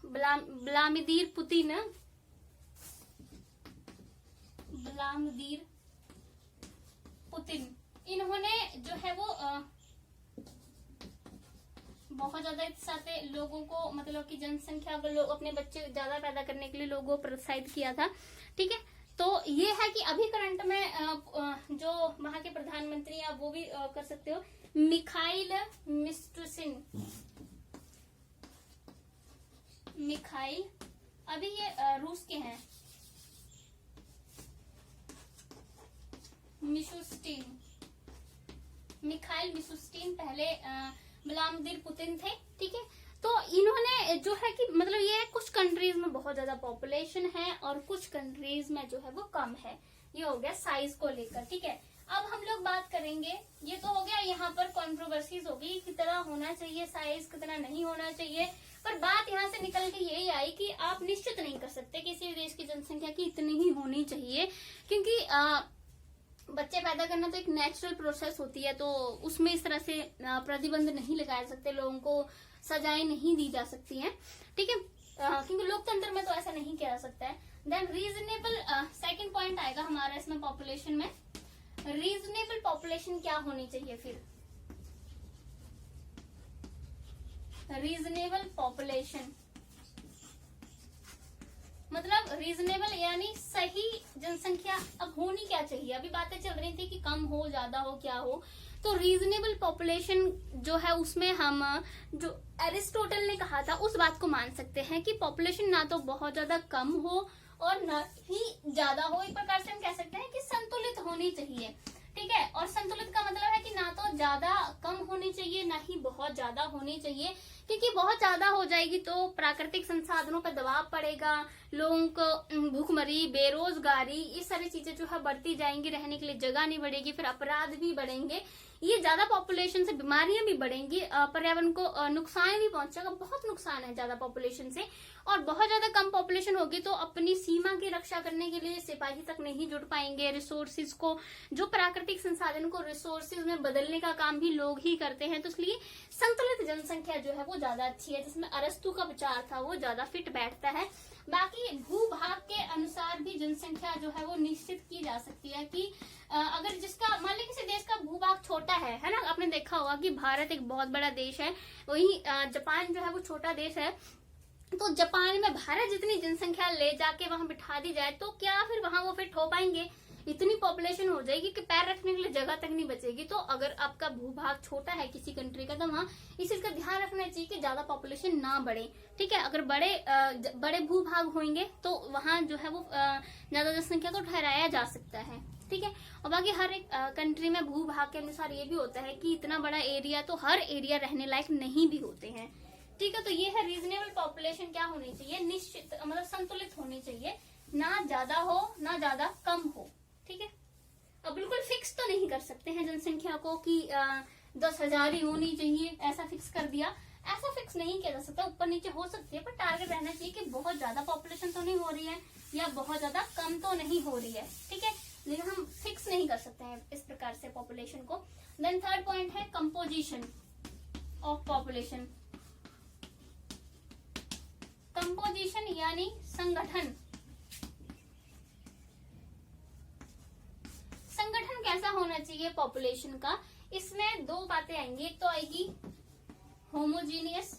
व्लादिमीर पुतिन, व्लादिमीर पुतिन, इन्होंने जो है वो बहुत ज्यादा साथे लोगों को, मतलब कि जनसंख्या को, लोग अपने बच्चे ज्यादा पैदा करने के लिए लोगों को प्रोत्साहित किया था। ठीक है, तो ये है कि अभी करंट में जो वहां के प्रधानमंत्री, आप वो भी कर सकते हो, मिखाइल मिशुस्तिन। मिखाइल, अभी ये रूस के हैं, मिशुस्तिन, मिखाइल मिशुस्तिन पहले व्लादिमीर पुतिन थे। ठीक है, तो इन्होंने जो है कि मतलब ये कुछ कंट्रीज में बहुत ज्यादा पॉपुलेशन है और कुछ कंट्रीज में जो है वो कम है। ये हो गया साइज को लेकर। ठीक है, अब हम लोग बात करेंगे, ये तो हो गया यहाँ पर कॉन्ट्रोवर्सीज होगी, कितना होना चाहिए साइज, कितना नहीं होना चाहिए। पर बात यहाँ से निकल के यही आई कि आप निश्चित नहीं कर सकते किसी भी देश की जनसंख्या की इतनी ही होनी चाहिए, क्योंकि बच्चे पैदा करना तो एक नेचुरल प्रोसेस होती है, तो उसमें इस तरह से प्रतिबंध नहीं लगाए सकते, लोगों को सजाएं नहीं दी जा सकती हैं। ठीक है, क्योंकि लोकतंत्र में तो ऐसा नहीं किया जा सकता है। देन रीजनेबल, सेकंड पॉइंट आएगा हमारा इसमें पॉपुलेशन में, रीजनेबल पॉपुलेशन क्या होनी चाहिए। फिर रीजनेबल पॉपुलेशन मतलब रीजनेबल यानी सही जनसंख्या अब होनी क्या चाहिए। अभी बातें चल रही थी कि कम हो, ज्यादा हो, क्या हो, तो रीजनेबल पॉपुलेशन जो है उसमें हम जो एरिस्टोटल ने कहा था उस बात को मान सकते हैं कि पॉपुलेशन ना तो बहुत ज्यादा कम हो और ना ही ज्यादा हो। एक प्रकार से हम कह सकते हैं कि संतुलित होनी चाहिए। ठीक है, और संतुलित का मतलब है कि ना तो ज्यादा कम होनी चाहिए, ना ही बहुत ज्यादा होनी चाहिए, क्योंकि बहुत ज्यादा हो जाएगी तो प्राकृतिक संसाधनों पर दबाव पड़ेगा, लोगों को भूखमरी, बेरोजगारी, ये सारी चीजें जो है बढ़ती जाएंगी, रहने के लिए जगह नहीं बढ़ेगी, फिर अपराध भी बढ़ेंगे, ये ज्यादा पॉपुलेशन से बीमारियां भी बढ़ेंगी, पर्यावरण को नुकसान भी पहुंचेगा, बहुत नुकसान है ज्यादा पॉपुलेशन से। और बहुत ज्यादा कम पॉपुलेशन होगी तो अपनी सीमा की रक्षा करने के लिए सिपाही तक नहीं जुड़ पाएंगे, रिसोर्सेज को, जो प्राकृतिक संसाधन को रिसोर्सेज में बदलने का काम भी लोग ही करते हैं। तो इसलिए संतुलित जनसंख्या जो है वो ज्यादा अच्छी है, जिसमें अरस्तु का विचार था वो ज्यादा फिट बैठता है। बाकी भूभाग के अनुसार भी जनसंख्या जो है वो निश्चित की जा सकती है कि अगर जिसका, मान लीजिए किसी देश का भूभाग छोटा है ना, आपने देखा होगा कि भारत एक बहुत बड़ा देश है, वही जापान जो है वो छोटा देश है, तो जापान में भारत जितनी जनसंख्या ले जाके वहां बिठा दी जाए तो क्या फिर वहां वो फिट हो पाएंगे? इतनी पॉपुलेशन हो जाएगी कि पैर रखने के लिए जगह तक नहीं बचेगी। तो अगर आपका भूभाग छोटा है किसी कंट्री का, तो वहाँ इस चीज का ध्यान रखना चाहिए कि ज्यादा पॉपुलेशन ना बढ़े। ठीक है, अगर बड़े भूभाग होंगे तो वहाँ जो है वो ज्यादा जनसंख्या को ठहराया जा सकता है। ठीक है, और बाकी हर एक कंट्री में भूभाग के अनुसार ये भी होता है कि इतना बड़ा एरिया तो हर एरिया रहने लायक नहीं भी होते हैं। ठीक है, तो ये है रीजनेबल पॉपुलेशन क्या होनी चाहिए, निश्चित मतलब संतुलित होनी चाहिए, ना ज्यादा हो ना ज्यादा कम हो। ठीक है, अब बिल्कुल फिक्स तो नहीं कर सकते हैं जनसंख्या को कि 10,000 ही होनी चाहिए, ऐसा फिक्स कर दिया, ऐसा फिक्स नहीं किया जा सकता, ऊपर नीचे हो सकती है, पर टारगेट रहना चाहिए कि बहुत ज्यादा पॉपुलेशन तो नहीं हो रही है या बहुत ज्यादा कम तो नहीं हो रही है। ठीक है, लेकिन हम फिक्स नहीं कर सकते हैं इस प्रकार से पॉपुलेशन को। देन थर्ड पॉइंट है कंपोजिशन ऑफ पॉपुलेशन। कंपोजिशन यानी संगठन। संगठन कैसा होना चाहिए पॉपुलेशन का, इसमें दो बातें आएंगी। एक तो आएगी होमोजीनियस,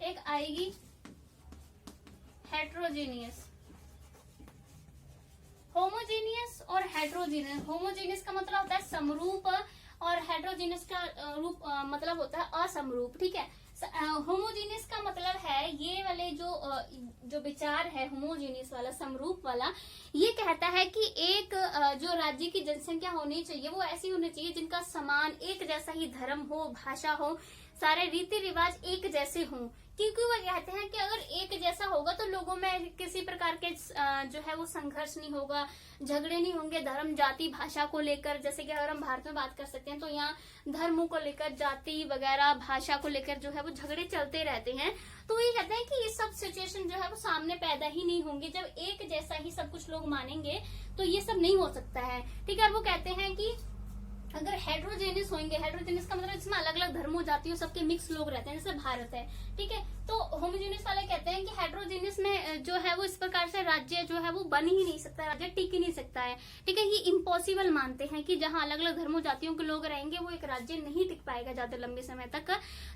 एक आएगी हेट्रोजीनियस। होमोजीनियस और हेट्रोजीनियस, होमोजीनियस का मतलब होता है समरूप और हेट्रोजीनियस का रूप मतलब होता है असमरूप। ठीक है, होमोजीनियस का मतलब है ये वाले जो विचार है होमोजीनियस वाला, समरूप वाला, ये कहता है कि एक जो राज्य की जनसंख्या होनी चाहिए वो ऐसी होनी चाहिए जिनका समान एक जैसा ही धर्म हो, भाषा हो, सारे रीति रिवाज एक जैसे हों। क्योंकि वो कहते हैं कि अगर एक जैसा होगा तो लोगों में किसी प्रकार के जो है वो संघर्ष नहीं होगा, झगड़े नहीं होंगे धर्म, जाति, भाषा को लेकर। जैसे कि अगर हम भारत में बात कर सकते हैं तो यहाँ धर्मों को लेकर, जाति वगैरह, भाषा को लेकर जो है वो झगड़े चलते रहते हैं। तो ये कहते हैं कि ये सब सिचुएशन जो है वो सामने पैदा ही नहीं होंगे जब एक जैसा ही सब कुछ लोग मानेंगे, तो ये सब नहीं हो सकता है। ठीक है, और वो कहते हैं कि अगर हेट्रोजेनियस होंगे, हेट्रोजेनियस का मतलब इसमें अलग अलग धर्मों जातियों सबके मिक्स लोग रहते हैं, जैसे भारत है, ठीक है। तो होमोजेनियस वाले कहते हैं कि हेट्रोजेनियस में जो है वो इस प्रकार से राज्य जो है वो बन ही नहीं सकता, राज्य टिक ही नहीं सकता है, ठीक है। ये इम्पॉसिबल मानते हैं कि जहां अलग अलग धर्मों जातियों के लोग रहेंगे वो एक राज्य नहीं टिक पाएगा ज्यादा लंबे समय तक।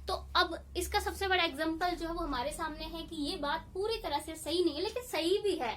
तो अब इसका सबसे बड़ा एग्जाम्पल जो है वो हमारे सामने है कि ये बात पूरी तरह से सही नहीं है, लेकिन सही भी है।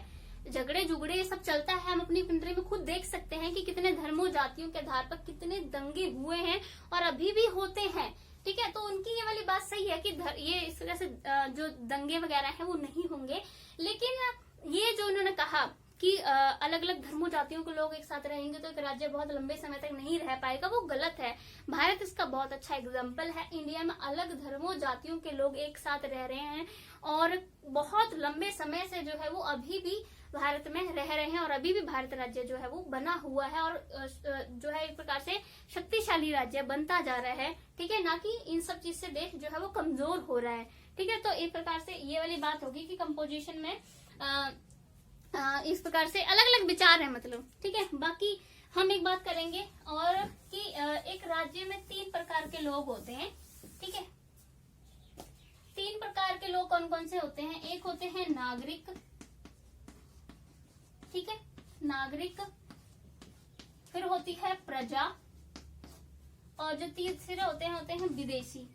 झगड़े झुगड़े ये सब चलता है, हम अपनी कंट्री में खुद देख सकते हैं कि कितने धर्मों जातियों के आधार पर कितने दंगे हुए हैं और अभी भी होते हैं, ठीक है। तो उनकी ये वाली बात सही है कि ये इस तरह से जो दंगे वगैरह हैं वो नहीं होंगे, लेकिन ये जो उन्होंने कहा कि अलग अलग धर्मों जातियों के लोग एक साथ रहेंगे तो एक राज्य बहुत लंबे समय तक नहीं रह पाएगा, वो गलत है। भारत इसका बहुत अच्छा एग्जाम्पल है। इंडिया में अलग धर्मों जातियों के लोग एक साथ रह रहे हैं और बहुत लंबे समय से जो है वो अभी भी भारत में रह रहे हैं और अभी भी भारत राज्य जो है वो बना हुआ है और जो है एक प्रकार से शक्तिशाली राज्य बनता जा रहा है, ठीक है। ना कि इन सब चीज से देश जो है वो कमजोर हो रहा है, ठीक है। तो एक प्रकार से ये वाली बात होगी कि कंपोजिशन में इस प्रकार से अलग अलग विचार है, मतलब, ठीक है। बाकी हम एक बात करेंगे और कि एक राज्य में 3 प्रकार के लोग होते हैं, ठीक है। 3 प्रकार के लोग कौन कौन से होते हैं? एक होते हैं नागरिक, ठीक है, नागरिक, फिर होती है प्रजा, और जो तीसरे होते हैं विदेशी।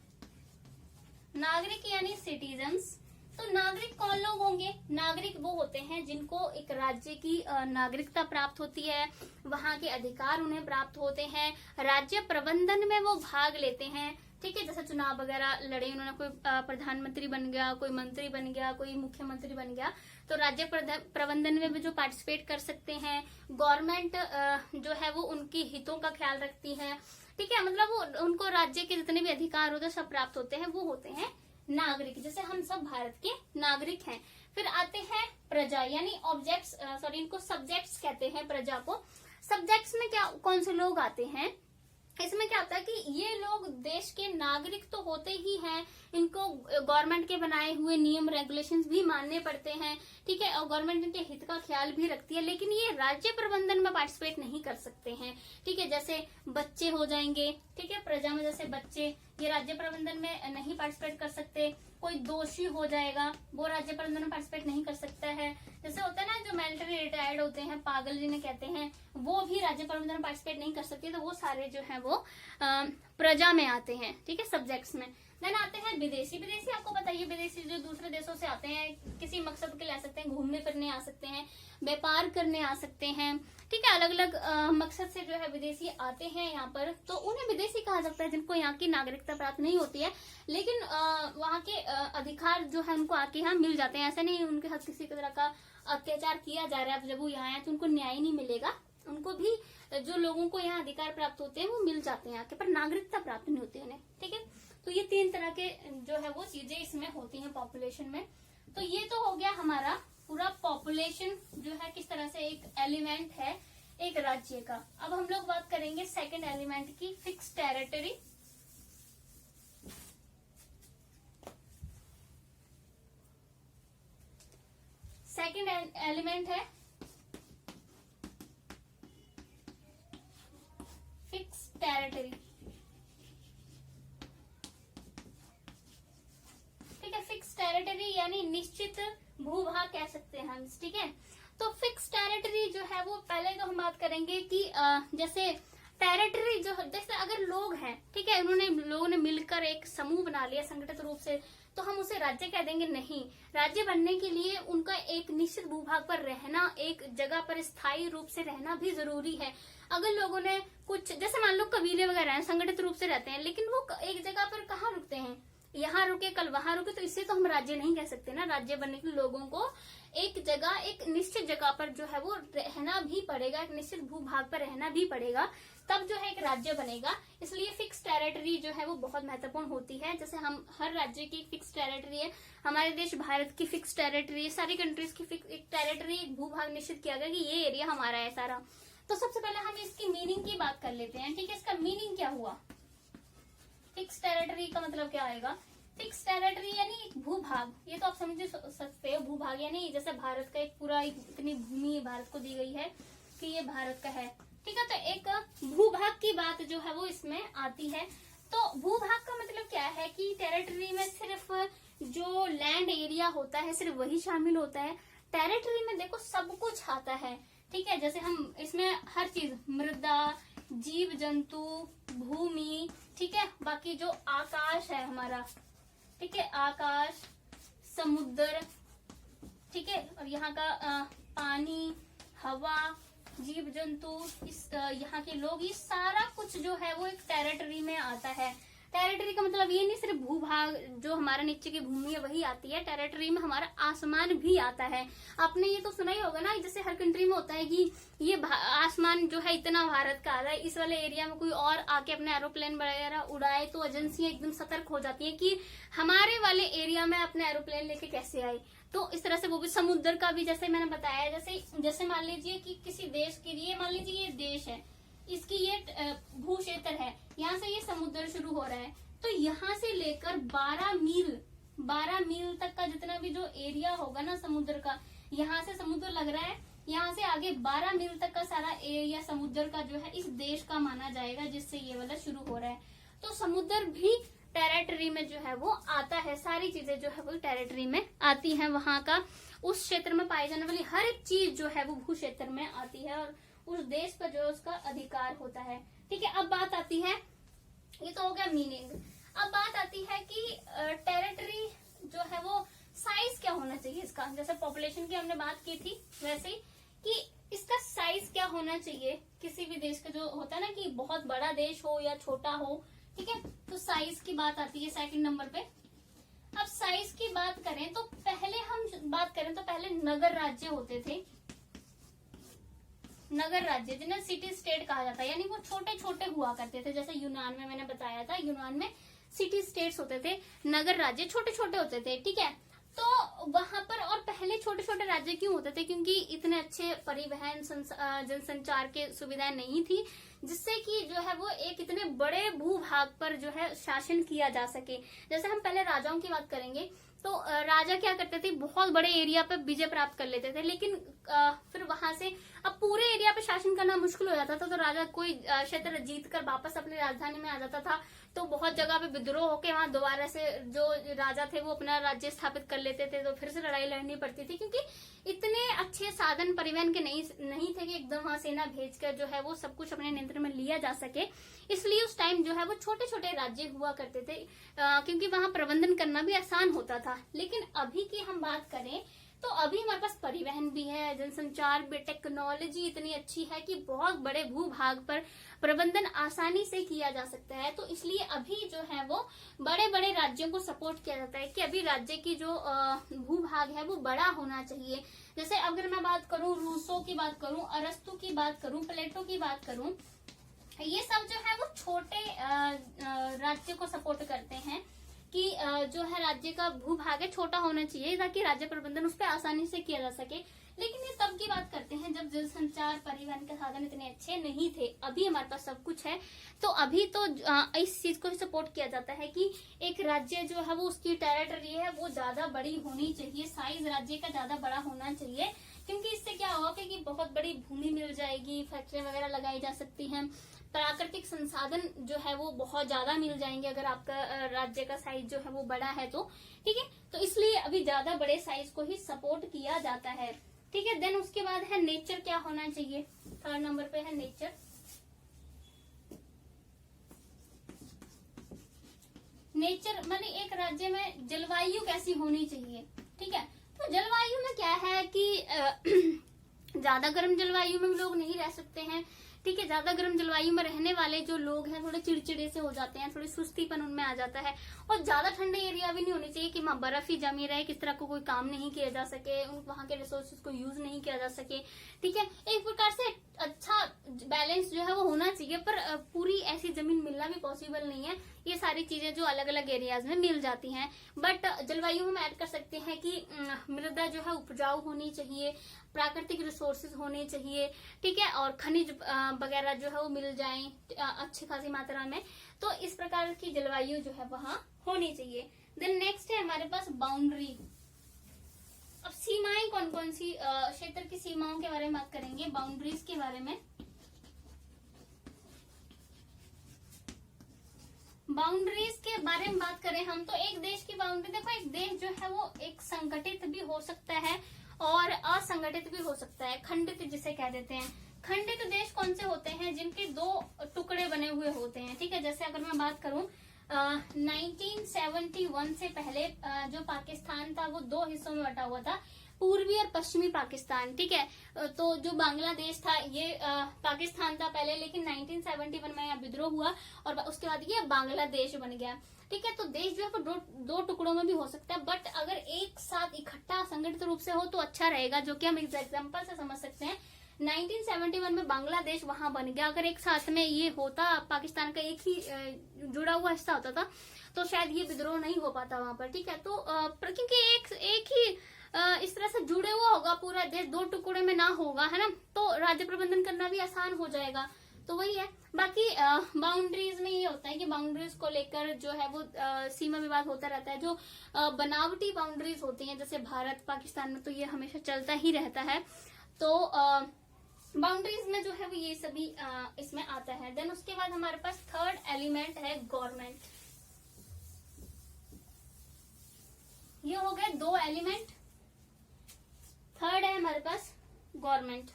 नागरिक यानी सिटीजन्स। तो नागरिक कौन लोग होंगे? नागरिक वो होते हैं जिनको एक राज्य की नागरिकता प्राप्त होती है, वहां के अधिकार उन्हें प्राप्त होते हैं, राज्य प्रबंधन में वो भाग लेते हैं, ठीक है। जैसे चुनाव वगैरह लड़े उन्होंने, कोई प्रधानमंत्री बन गया, कोई मंत्री बन गया, कोई मुख्यमंत्री बन गया, तो राज्य प्रबंधन में भी जो पार्टिसिपेट कर सकते हैं। गवर्नमेंट जो है वो उनकी हितों का ख्याल रखती है, ठीक है। मतलब वो उनको राज्य के जितने भी अधिकार होते हैं सब प्राप्त होते हैं, वो होते हैं नागरिक, जैसे हम सब भारत के नागरिक हैं। फिर आते हैं प्रजा यानी ऑब्जेक्ट्स, इनको सब्जेक्ट्स कहते हैं प्रजा को। सब्जेक्ट्स में क्या कौन से लोग आते हैं? इसमें क्या होता है कि ये लोग देश के नागरिक तो होते ही हैं, इनको गवर्नमेंट के बनाए हुए नियम रेगुलेशंस भी मानने पड़ते हैं, ठीक है, और गवर्नमेंट इनके हित का ख्याल भी रखती है, लेकिन ये राज्य प्रबंधन में पार्टिसिपेट नहीं कर सकते हैं, ठीक है। जैसे बच्चे हो जाएंगे, ठीक है, प्रजा में जैसे बच्चे, ये राज्य प्रबंधन में नहीं पार्टिसिपेट कर सकते। कोई दोषी हो जाएगा, वो राज्य प्रबंधन में पार्टिसिपेट नहीं कर सकता है। जैसे होता है ना जो मिलिट्री रिटायर्ड होते हैं, पागल जिन्हें कहते हैं, वो भी राज्य प्रबंधन में पार्टिसिपेट नहीं कर सकते। तो वो सारे जो है वो प्रजा में आते हैं, ठीक है, सब्जेक्ट्स में। देन आते हैं विदेशी। विदेशी आपको बताइए, विदेशी जो दूसरे देशों से आते हैं, किसी मकसद के लिए आ सकते हैं, घूमने फिरने आ सकते हैं, व्यापार करने आ सकते हैं, ठीक है, अलग अलग मकसद से जो है विदेशी आते हैं यहाँ पर, तो उन्हें विदेशी कहा जाता है, जिनको यहाँ की नागरिकता प्राप्त नहीं होती है, लेकिन वहाँ के अधिकार जो है उनको आके यहाँ मिल जाते हैं। ऐसा नहीं उनके साथ किसी तरह का अत्याचार किया जा रहा है, जब वो यहाँ आए तो उनको न्याय नहीं मिलेगा, उनको भी जो लोगों को यहाँ अधिकार प्राप्त होते हैं वो मिल जाते हैं आके, पर नागरिकता प्राप्त नहीं होती उन्हें, ठीक है। तो ये 3 तरह के जो है वो चीजें इसमें होती हैं पॉपुलेशन में। तो ये तो हो गया हमारा पूरा पॉपुलेशन जो है किस तरह से एक एलिमेंट है एक राज्य का। अब हम लोग बात करेंगे सेकंड एलिमेंट की, फिक्स टेरिटरी। सेकंड एलिमेंट है फिक्स टेरिटरी, ठीक है। फिक्स टेरिटरी यानी निश्चित भूभाग कह सकते हैं हम, ठीक है। तो फिक्स टेरिटरी जो है वो पहले तो हम बात करेंगे कि जैसे टेरिटरी जो, जैसे अगर लोग हैं, ठीक है, लोगों ने मिलकर एक समूह बना लिया संगठित रूप से, तो हम उसे राज्य कह देंगे? नहीं। राज्य बनने के लिए उनका एक निश्चित भूभाग पर रहना, एक जगह पर स्थायी रूप से रहना भी जरूरी है। अगर लोगों ने कुछ, जैसे मान लो कबीले वगैरह हैं, संगठित रूप से रहते हैं, लेकिन वो एक जगह पर कहाँ रुकते हैं, यहाँ रुके कल वहां रुके, तो इससे तो हम राज्य नहीं कह सकते ना। राज्य बनने के लिए लोगों को एक जगह, एक निश्चित जगह पर जो है वो रहना भी पड़ेगा, एक निश्चित भूभाग पर रहना भी पड़ेगा, तब जो है एक राज्य बनेगा। इसलिए फिक्स टेरिटरी जो है वो बहुत महत्वपूर्ण होती है। जैसे हम हर राज्य की फिक्स टेरिटरी है, हमारे देश भारत की फिक्स टेरिटरी है, सारी कंट्रीज की एक टेरिटरी, एक भूभाग निश्चित किया गया कि ये एरिया हमारा है सारा। तो सबसे पहले हम इसकी मीनिंग की बात कर लेते हैं, ठीक है। इसका मीनिंग क्या हुआ? फिक्स टेरिटरी का मतलब क्या आएगा? फिक्स टेरिटरी यानी भूभाग, ये तो आप समझ सकते हो। भूभाग यानी जैसे भारत का एक पूरा, इतनी भूमि भारत को दी गई है कि ये भारत का है, ठीक है। तो एक भूभाग की बात जो है वो इसमें आती है। तो भूभाग का मतलब क्या है कि टेरिटरी में सिर्फ जो लैंड एरिया होता है सिर्फ वही शामिल होता है। टेरिटरी में देखो सब कुछ आता है, ठीक है। जैसे हम इसमें हर चीज, मृदा, जीव जंतु, भूमि, ठीक है, बाकी जो आकाश है हमारा, ठीक है, आकाश, समुद्र, ठीक है, और यहाँ का पानी, हवा, जीव जंतु, इस यहाँ के लोग, ये सारा कुछ जो है वो एक टेरिटरी में आता है। टेरिटरी का मतलब ये नहीं सिर्फ भूभाग जो हमारा नीचे की भूमि है वही आती है, टेरिटरी में हमारा आसमान भी आता है। आपने ये तो सुना ही होगा ना, जैसे हर कंट्री में होता है कि ये आसमान जो है इतना भारत का आ रहा है, इस वाले एरिया में कोई और आके अपने एरोप्लेन वगैरह उड़ाए तो एजेंसियां एकदम सतर्क हो जाती है कि हमारे वाले एरिया में अपने एरोप्लेन लेके कैसे आए। तो इस तरह से वो भी समुद्र का भी जैसे मैंने बताया, जैसे मान लीजिए कि किसी देश के लिए, मान लीजिए ये देश है, इसकी ये भू क्षेत्र है, यहाँ से ये समुद्र शुरू हो रहा है, तो यहाँ से लेकर 12 मील तक का जितना भी जो एरिया होगा ना समुद्र का, यहाँ से समुद्र लग रहा है, यहाँ से आगे 12 मील तक का सारा एरिया समुद्र का जो है इस देश का माना जाएगा जिससे ये वाला शुरू हो रहा है। तो समुद्र भी टेरिटरी में जो है वो आता है, सारी चीजें जो है वो टेरिटरी में आती हैं। वहां का उस क्षेत्र में पाई जाने वाली हर एक चीज जो है वो भू क्षेत्र में आती है और उस देश पर जो उसका अधिकार होता है, ठीक है। अब बात आती है, ये तो हो गया मीनिंग, अब बात आती है कि टेरिटरी जो है वो साइज क्या होना चाहिए इसका। जैसे पॉपुलेशन की हमने बात की थी वैसे ही कि इसका साइज क्या होना चाहिए। किसी भी देश का जो होता है ना कि बहुत बड़ा देश हो या छोटा हो, ठीक है, तो साइज की बात आती है सेकंड नंबर पे। अब साइज की बात करें तो पहले नगर राज्य होते थे, नगर राज्य जिन्हें सिटी स्टेट कहा जाता है, यानी वो छोटे छोटे हुआ करते थे। जैसे यूनान में मैंने बताया था, यूनान में सिटी स्टेट्स होते थे, नगर राज्य छोटे छोटे होते थे, ठीक है। तो वहां पर, और पहले छोटे छोटे राज्य क्यों होते थे, क्योंकि इतने अच्छे परिवहन जनसंचार के सुविधाएं नहीं थी जिससे कि जो है वो एक इतने बड़े भूभाग पर जो है शासन किया जा सके। जैसे हम पहले राजाओं की बात करेंगे तो राजा क्या करते थे, बहुत बड़े एरिया पर विजय प्राप्त कर लेते थे, लेकिन फिर वहां से अब पूरे एरिया पे शासन करना मुश्किल हो जाता था। तो राजा कोई क्षेत्र जीत कर वापस अपनी राजधानी में आ जाता था, तो बहुत जगह पे विद्रोह होके वहां दोबारा से जो राजा थे वो अपना राज्य स्थापित कर लेते थे, तो फिर से लड़ाई लड़नी पड़ती थी, क्योंकि इतने अच्छे साधन परिवहन के नहीं थे कि एकदम वहां सेना भेजकर जो है वो सब कुछ अपने नियंत्रण में लिया जा सके। इसलिए उस टाइम जो है वो छोटे छोटे राज्य हुआ करते थे, क्योंकि वहां प्रबंधन करना भी आसान होता था। लेकिन अभी की हम बात करें तो अभी हमारे पास परिवहन भी है, जनसंचार भी, टेक्नोलॉजी इतनी अच्छी है कि बहुत बड़े भूभाग पर प्रबंधन आसानी से किया जा सकता है। तो इसलिए अभी जो है वो बड़े बड़े राज्यों को सपोर्ट किया जाता है कि अभी राज्य की जो भूभाग है वो बड़ा होना चाहिए। जैसे अगर मैं बात करूं, रूसो की बात करूं, अरस्तु की बात करूं, प्लेटो की बात करूं, ये सब जो है वो छोटे राज्य को सपोर्ट करते हैं कि जो है राज्य का भूभाग है छोटा होना चाहिए ताकि राज्य प्रबंधन उस पर आसानी से किया जा सके। लेकिन ये तब की बात करते हैं जब जनसंचार परिवहन के साधन इतने अच्छे नहीं थे। अभी हमारे पास सब कुछ है, तो अभी तो इस चीज को सपोर्ट किया जाता है कि एक राज्य जो है वो उसकी टेरिटरी है वो ज्यादा बड़ी होनी चाहिए, साइज राज्य का ज्यादा बड़ा होना चाहिए, क्योंकि इससे क्या होगा कि बहुत बड़ी भूमि मिल जाएगी, फैक्ट्री वगैरह लगाई जा सकती हैं, प्राकृतिक संसाधन जो है वो बहुत ज्यादा मिल जाएंगे अगर आपका राज्य का साइज जो है वो बड़ा है तो, ठीक है। तो इसलिए अभी ज्यादा बड़े साइज को ही सपोर्ट किया जाता है, ठीक है। देन उसके बाद है नेचर क्या होना चाहिए, थर्ड नंबर पे है नेचर। नेचर माने एक राज्य में जलवायु कैसी होनी चाहिए, ठीक है। तो जलवायु में क्या है कि ज्यादा गर्म जलवायु में लोग नहीं रह सकते हैं, ठीक है। ज्यादा गर्म जलवायु में रहने वाले जो लोग हैं थोड़े चिड़चिड़े से हो जाते हैं, थोड़ी सुस्तीपन उनमें आ जाता है। और ज्यादा ठंडे एरिया भी नहीं होने चाहिए कि वहां बर्फ ही जमी रहे, किस तरह को कोई काम नहीं किया जा सके, वहां के रिसोर्सेज को यूज नहीं किया जा सके, ठीक है। एक प्रकार से अच्छा बैलेंस जो है वो होना चाहिए, पर पूरी ऐसी जमीन मिलना भी पॉसिबल नहीं है। ये सारी चीजें जो अलग अलग एरियाज में मिल जाती हैं, बट जलवायु में ऐड कर सकते हैं कि मृदा जो है उपजाऊ होनी चाहिए, प्राकृतिक रिसोर्सेज होने चाहिए, ठीक है, और खनिज वगैरह जो है वो मिल जाएं अच्छी खासी मात्रा में। तो इस प्रकार की जलवायु जो है वहां होनी चाहिए। देन नेक्स्ट है हमारे पास बाउंड्री। अब सीमाएं कौन कौन सी, क्षेत्र की सीमाओं के बारे में बात करेंगे, बाउंड्रीज के बारे में। बाउंड्रीज के बारे में बात करें हम तो एक देश की बाउंड्री, देखो एक देश जो है वो एक संगठित भी हो सकता है और असंगठित भी हो सकता है, खंडित जिसे कह देते हैं। खंडित देश कौन से होते हैं? जिनके दो टुकड़े बने हुए होते हैं, ठीक है। जैसे अगर मैं बात करूं 1971 से पहले जो पाकिस्तान था वो दो हिस्सों में बटा हुआ था, पूर्वी और पश्चिमी पाकिस्तान, ठीक है। तो जो बांग्लादेश था ये पाकिस्तान था पहले, लेकिन 1971 में यहाँ विद्रोह हुआ और उसके बाद ये बांग्लादेश बन गया, ठीक है। तो देश जो है दो टुकड़ों में भी हो सकता है, बट अगर एक साथ इकट्ठा संगठित रूप से हो तो अच्छा रहेगा, जो कि हम एग्जाम्पल से समझ सकते हैं। 1971 में बांग्लादेश वहां बन गया, अगर एक साथ में ये होता, पाकिस्तान का एक ही जुड़ा हुआ हिस्सा होता था तो शायद ये विद्रोह नहीं हो पाता वहां पर, ठीक है। तो क्योंकि एक ही इस तरह से जुड़े हुआ होगा पूरा देश, दो टुकड़े में ना होगा, है ना, तो राज्य प्रबंधन करना भी आसान हो जाएगा। तो वही है। बाकी बाउंड्रीज में ये होता है कि बाउंड्रीज को लेकर जो है वो सीमा विवाद होता रहता है। जो बनावटी बाउंड्रीज होती हैं जैसे भारत पाकिस्तान में, तो ये हमेशा चलता ही रहता है। तो बाउंड्रीज में जो है वो ये सभी इसमें आता है। देन उसके बाद हमारे पास थर्ड एलिमेंट है गवर्नमेंट। ये हो गए दो एलिमेंट। थर्ड है हमारे पास गवर्नमेंट।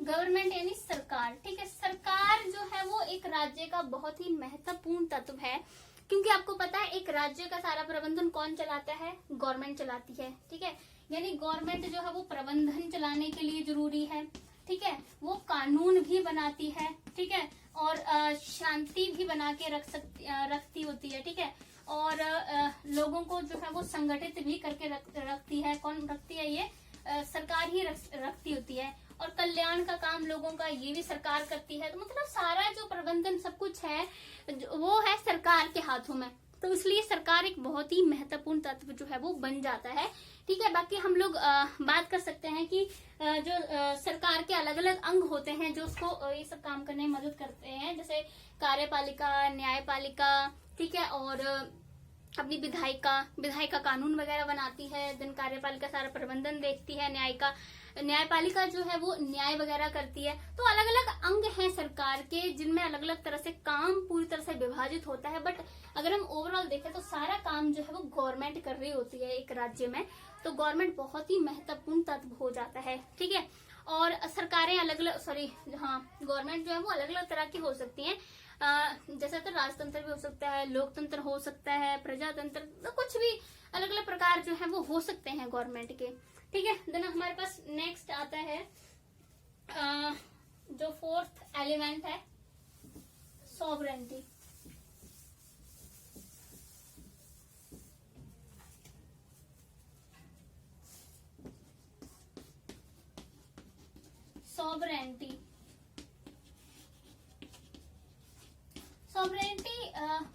गवर्नमेंट यानी सरकार, ठीक है। सरकार जो है वो एक राज्य का बहुत ही महत्वपूर्ण तत्व है, क्योंकि आपको पता है एक राज्य का सारा प्रबंधन कौन चलाता है? गवर्नमेंट चलाती है, ठीक है। यानी गवर्नमेंट जो है वो प्रबंधन चलाने के लिए जरूरी है, ठीक है। वो कानून भी बनाती है, ठीक है, और शांति भी बना के रखती होती है, ठीक है। और लोगों को जो है वो संगठित भी करके रखती है। कौन रखती है? ये सरकार ही रखती होती है। और कल्याण का काम लोगों का ये भी सरकार करती है। तो मतलब सारा जो प्रबंधन सब कुछ है वो है सरकार के हाथों में। तो इसलिए सरकार एक बहुत ही महत्वपूर्ण तत्व जो है वो बन जाता है, ठीक है। बाकी हम लोग बात कर सकते हैं कि जो सरकार के अलग अलग अंग होते हैं जो उसको ये सब काम करने में मदद करते हैं, जैसे कार्यपालिका, न्यायपालिका, ठीक है, और अपनी विधायिका कानून वगैरह बनाती है। देन कार्यपालिका सारा प्रबंधन देखती है, न्यायपालिका जो है वो न्याय वगैरह करती है। तो अलग अलग अंग हैं सरकार के जिनमें अलग अलग तरह से काम पूरी तरह से विभाजित होता है। बट अगर हम ओवरऑल देखें तो सारा काम जो है वो गवर्नमेंट कर रही होती है एक राज्य में। तो गवर्नमेंट बहुत ही महत्वपूर्ण तत्व हो जाता है, ठीक है। और सरकारें गवर्नमेंट जो है वो अलग अलग तरह की हो सकती है। जैसे तो राजतंत्र भी हो सकता है, लोकतंत्र हो सकता है, प्रजातंत्र, तो कुछ भी अलग अलग प्रकार जो है वो हो सकते हैं गवर्नमेंट के, ठीक है। देन हमारे पास नेक्स्ट आता है जो फोर्थ एलिमेंट है सॉवरेनिटी।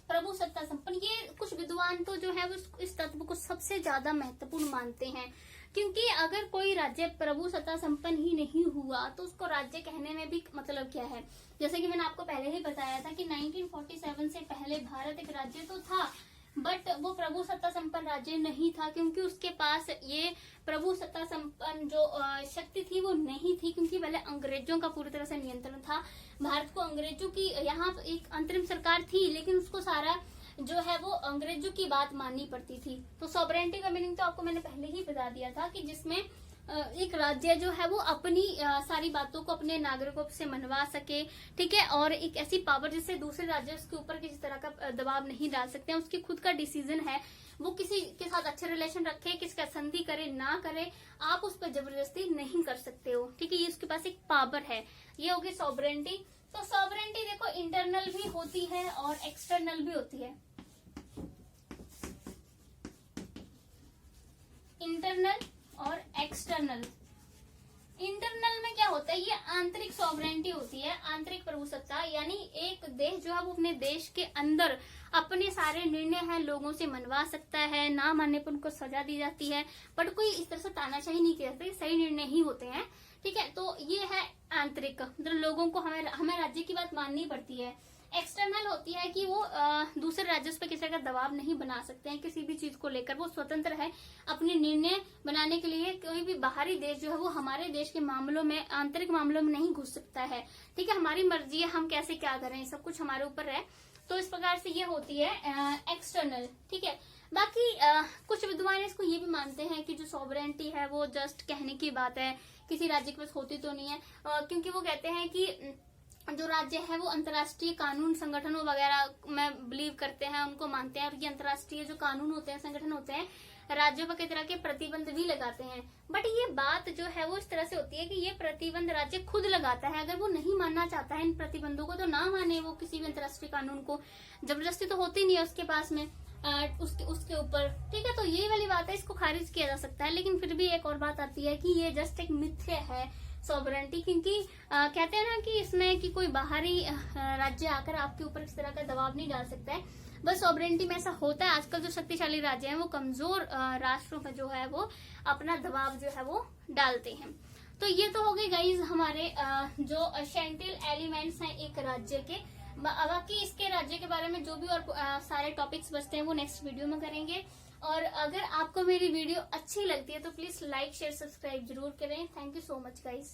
प्रभु सत्ता संपन्न, ये कुछ विद्वान तो जो है वो इस तत्व को सबसे ज्यादा महत्वपूर्ण मानते हैं, क्योंकि अगर कोई राज्य प्रभु सत्ता संपन्न ही नहीं हुआ तो उसको राज्य कहने में भी मतलब क्या है। जैसे कि मैंने आपको पहले ही बताया था कि 1947 से पहले भारत एक राज्य तो था, बट वो प्रभु सत्ता संपन्न राज्य नहीं था, क्योंकि उसके पास ये प्रभु सत्ता संपन्न जो शक्ति थी वो नहीं थी, क्योंकि पहले अंग्रेजों का पूरी तरह से नियंत्रण था। भारत को अंग्रेजों की यहाँ एक अंतरिम सरकार थी, लेकिन उसको सारा जो है वो अंग्रेजों की बात माननी पड़ती थी। तो सॉवरेनिटी का मीनिंग तो आपको मैंने पहले ही बता दिया था कि जिसमें एक राज्य जो है वो अपनी सारी बातों को अपने नागरिकों से मनवा सके, ठीक है, और एक ऐसी पावर जिससे दूसरे राज्य उसके ऊपर किसी तरह का दबाव नहीं डाल सकते हैं। उसकी खुद का डिसीजन है, वो किसी के साथ अच्छे रिलेशन रखे, किसका संधि करे ना करे, आप उस पर जबरदस्ती नहीं कर सकते हो, ठीक है। ये उसके पास एक पावर है, ये होगी सॉवरेनिटी। तो सॉवरेनिटी देखो इंटरनल भी होती है और एक्सटर्नल भी होती है। इंटरनल और एक्सटर्नल। इंटरनल में क्या होता है? ये आंतरिक सॉवरेनिटी होती है, आंतरिक प्रभुसत्ता, यानी एक देश जो है वो अपने देश के अंदर अपने सारे निर्णय हैं लोगों से मनवा सकता है, ना मानने पर उनको सजा दी जाती है, बट कोई इस तरह से तानाशाही नहीं किया जाता, सही निर्णय ही होते हैं, ठीक है। तो ये है आंतरिक, मतलब लोगों को हमें राज्य की बात माननी पड़ती है। एक्सटर्नल होती है कि वो दूसरे राज्यों पर किसी का दबाव नहीं बना सकते हैं किसी भी चीज को लेकर, वो स्वतंत्र है अपने निर्णय बनाने के लिए। कोई भी बाहरी देश जो है वो हमारे देश के मामलों में, आंतरिक मामलों में नहीं घुस सकता है, ठीक है। हमारी मर्जी है हम कैसे क्या करें, सब कुछ हमारे ऊपर है। तो इस प्रकार से ये होती है एक्सटर्नल, ठीक है। बाकी कुछ विद्वान इसको ये भी मानते हैं कि जो सॉवरेनिटी है वो जस्ट कहने की बात है, किसी राज्य के पास होती तो नहीं है, क्योंकि वो कहते हैं कि जो राज्य है वो अंतर्राष्ट्रीय कानून संगठनों वगैरह में बिलीव करते हैं, उनको मानते हैं, और ये अंतर्राष्ट्रीय जो कानून होते हैं, संगठन होते हैं, राज्यों पर कई तरह के प्रतिबंध भी लगाते हैं। बट ये बात जो है वो इस तरह से होती है कि ये प्रतिबंध राज्य खुद लगाता है। अगर वो नहीं मानना चाहता है इन प्रतिबंधों को तो ना माने वो किसी भी अंतर्राष्ट्रीय कानून को, जबरदस्ती तो होती नहीं है उसके पास में उसके ऊपर, ठीक है। तो ये वाली बात है, इसको खारिज किया जा सकता है। लेकिन फिर भी एक और बात आती है कि ये जस्ट एक मिथ्य है सॉवरेनिटी, क्योंकि कहते हैं ना कि इसमें कि कोई बाहरी राज्य आकर आपके ऊपर इस तरह का दबाव नहीं डाल सकता है। बस सॉवरेनिटी में ऐसा होता है, आजकल जो शक्तिशाली राज्य हैं वो कमजोर राष्ट्रों पर जो है वो अपना दबाव जो है वो डालते हैं। तो ये तो हो गए गाइज हमारे जो एसेंशियल एलिमेंट्स हैं एक राज्य के। बाकी इसके राज्य के बारे में जो भी और सारे टॉपिक्स बचते हैं वो नेक्स्ट वीडियो में करेंगे। और अगर आपको मेरी वीडियो अच्छी लगती है तो प्लीज लाइक शेयर सब्सक्राइब जरूर करें। Thank you so much guys.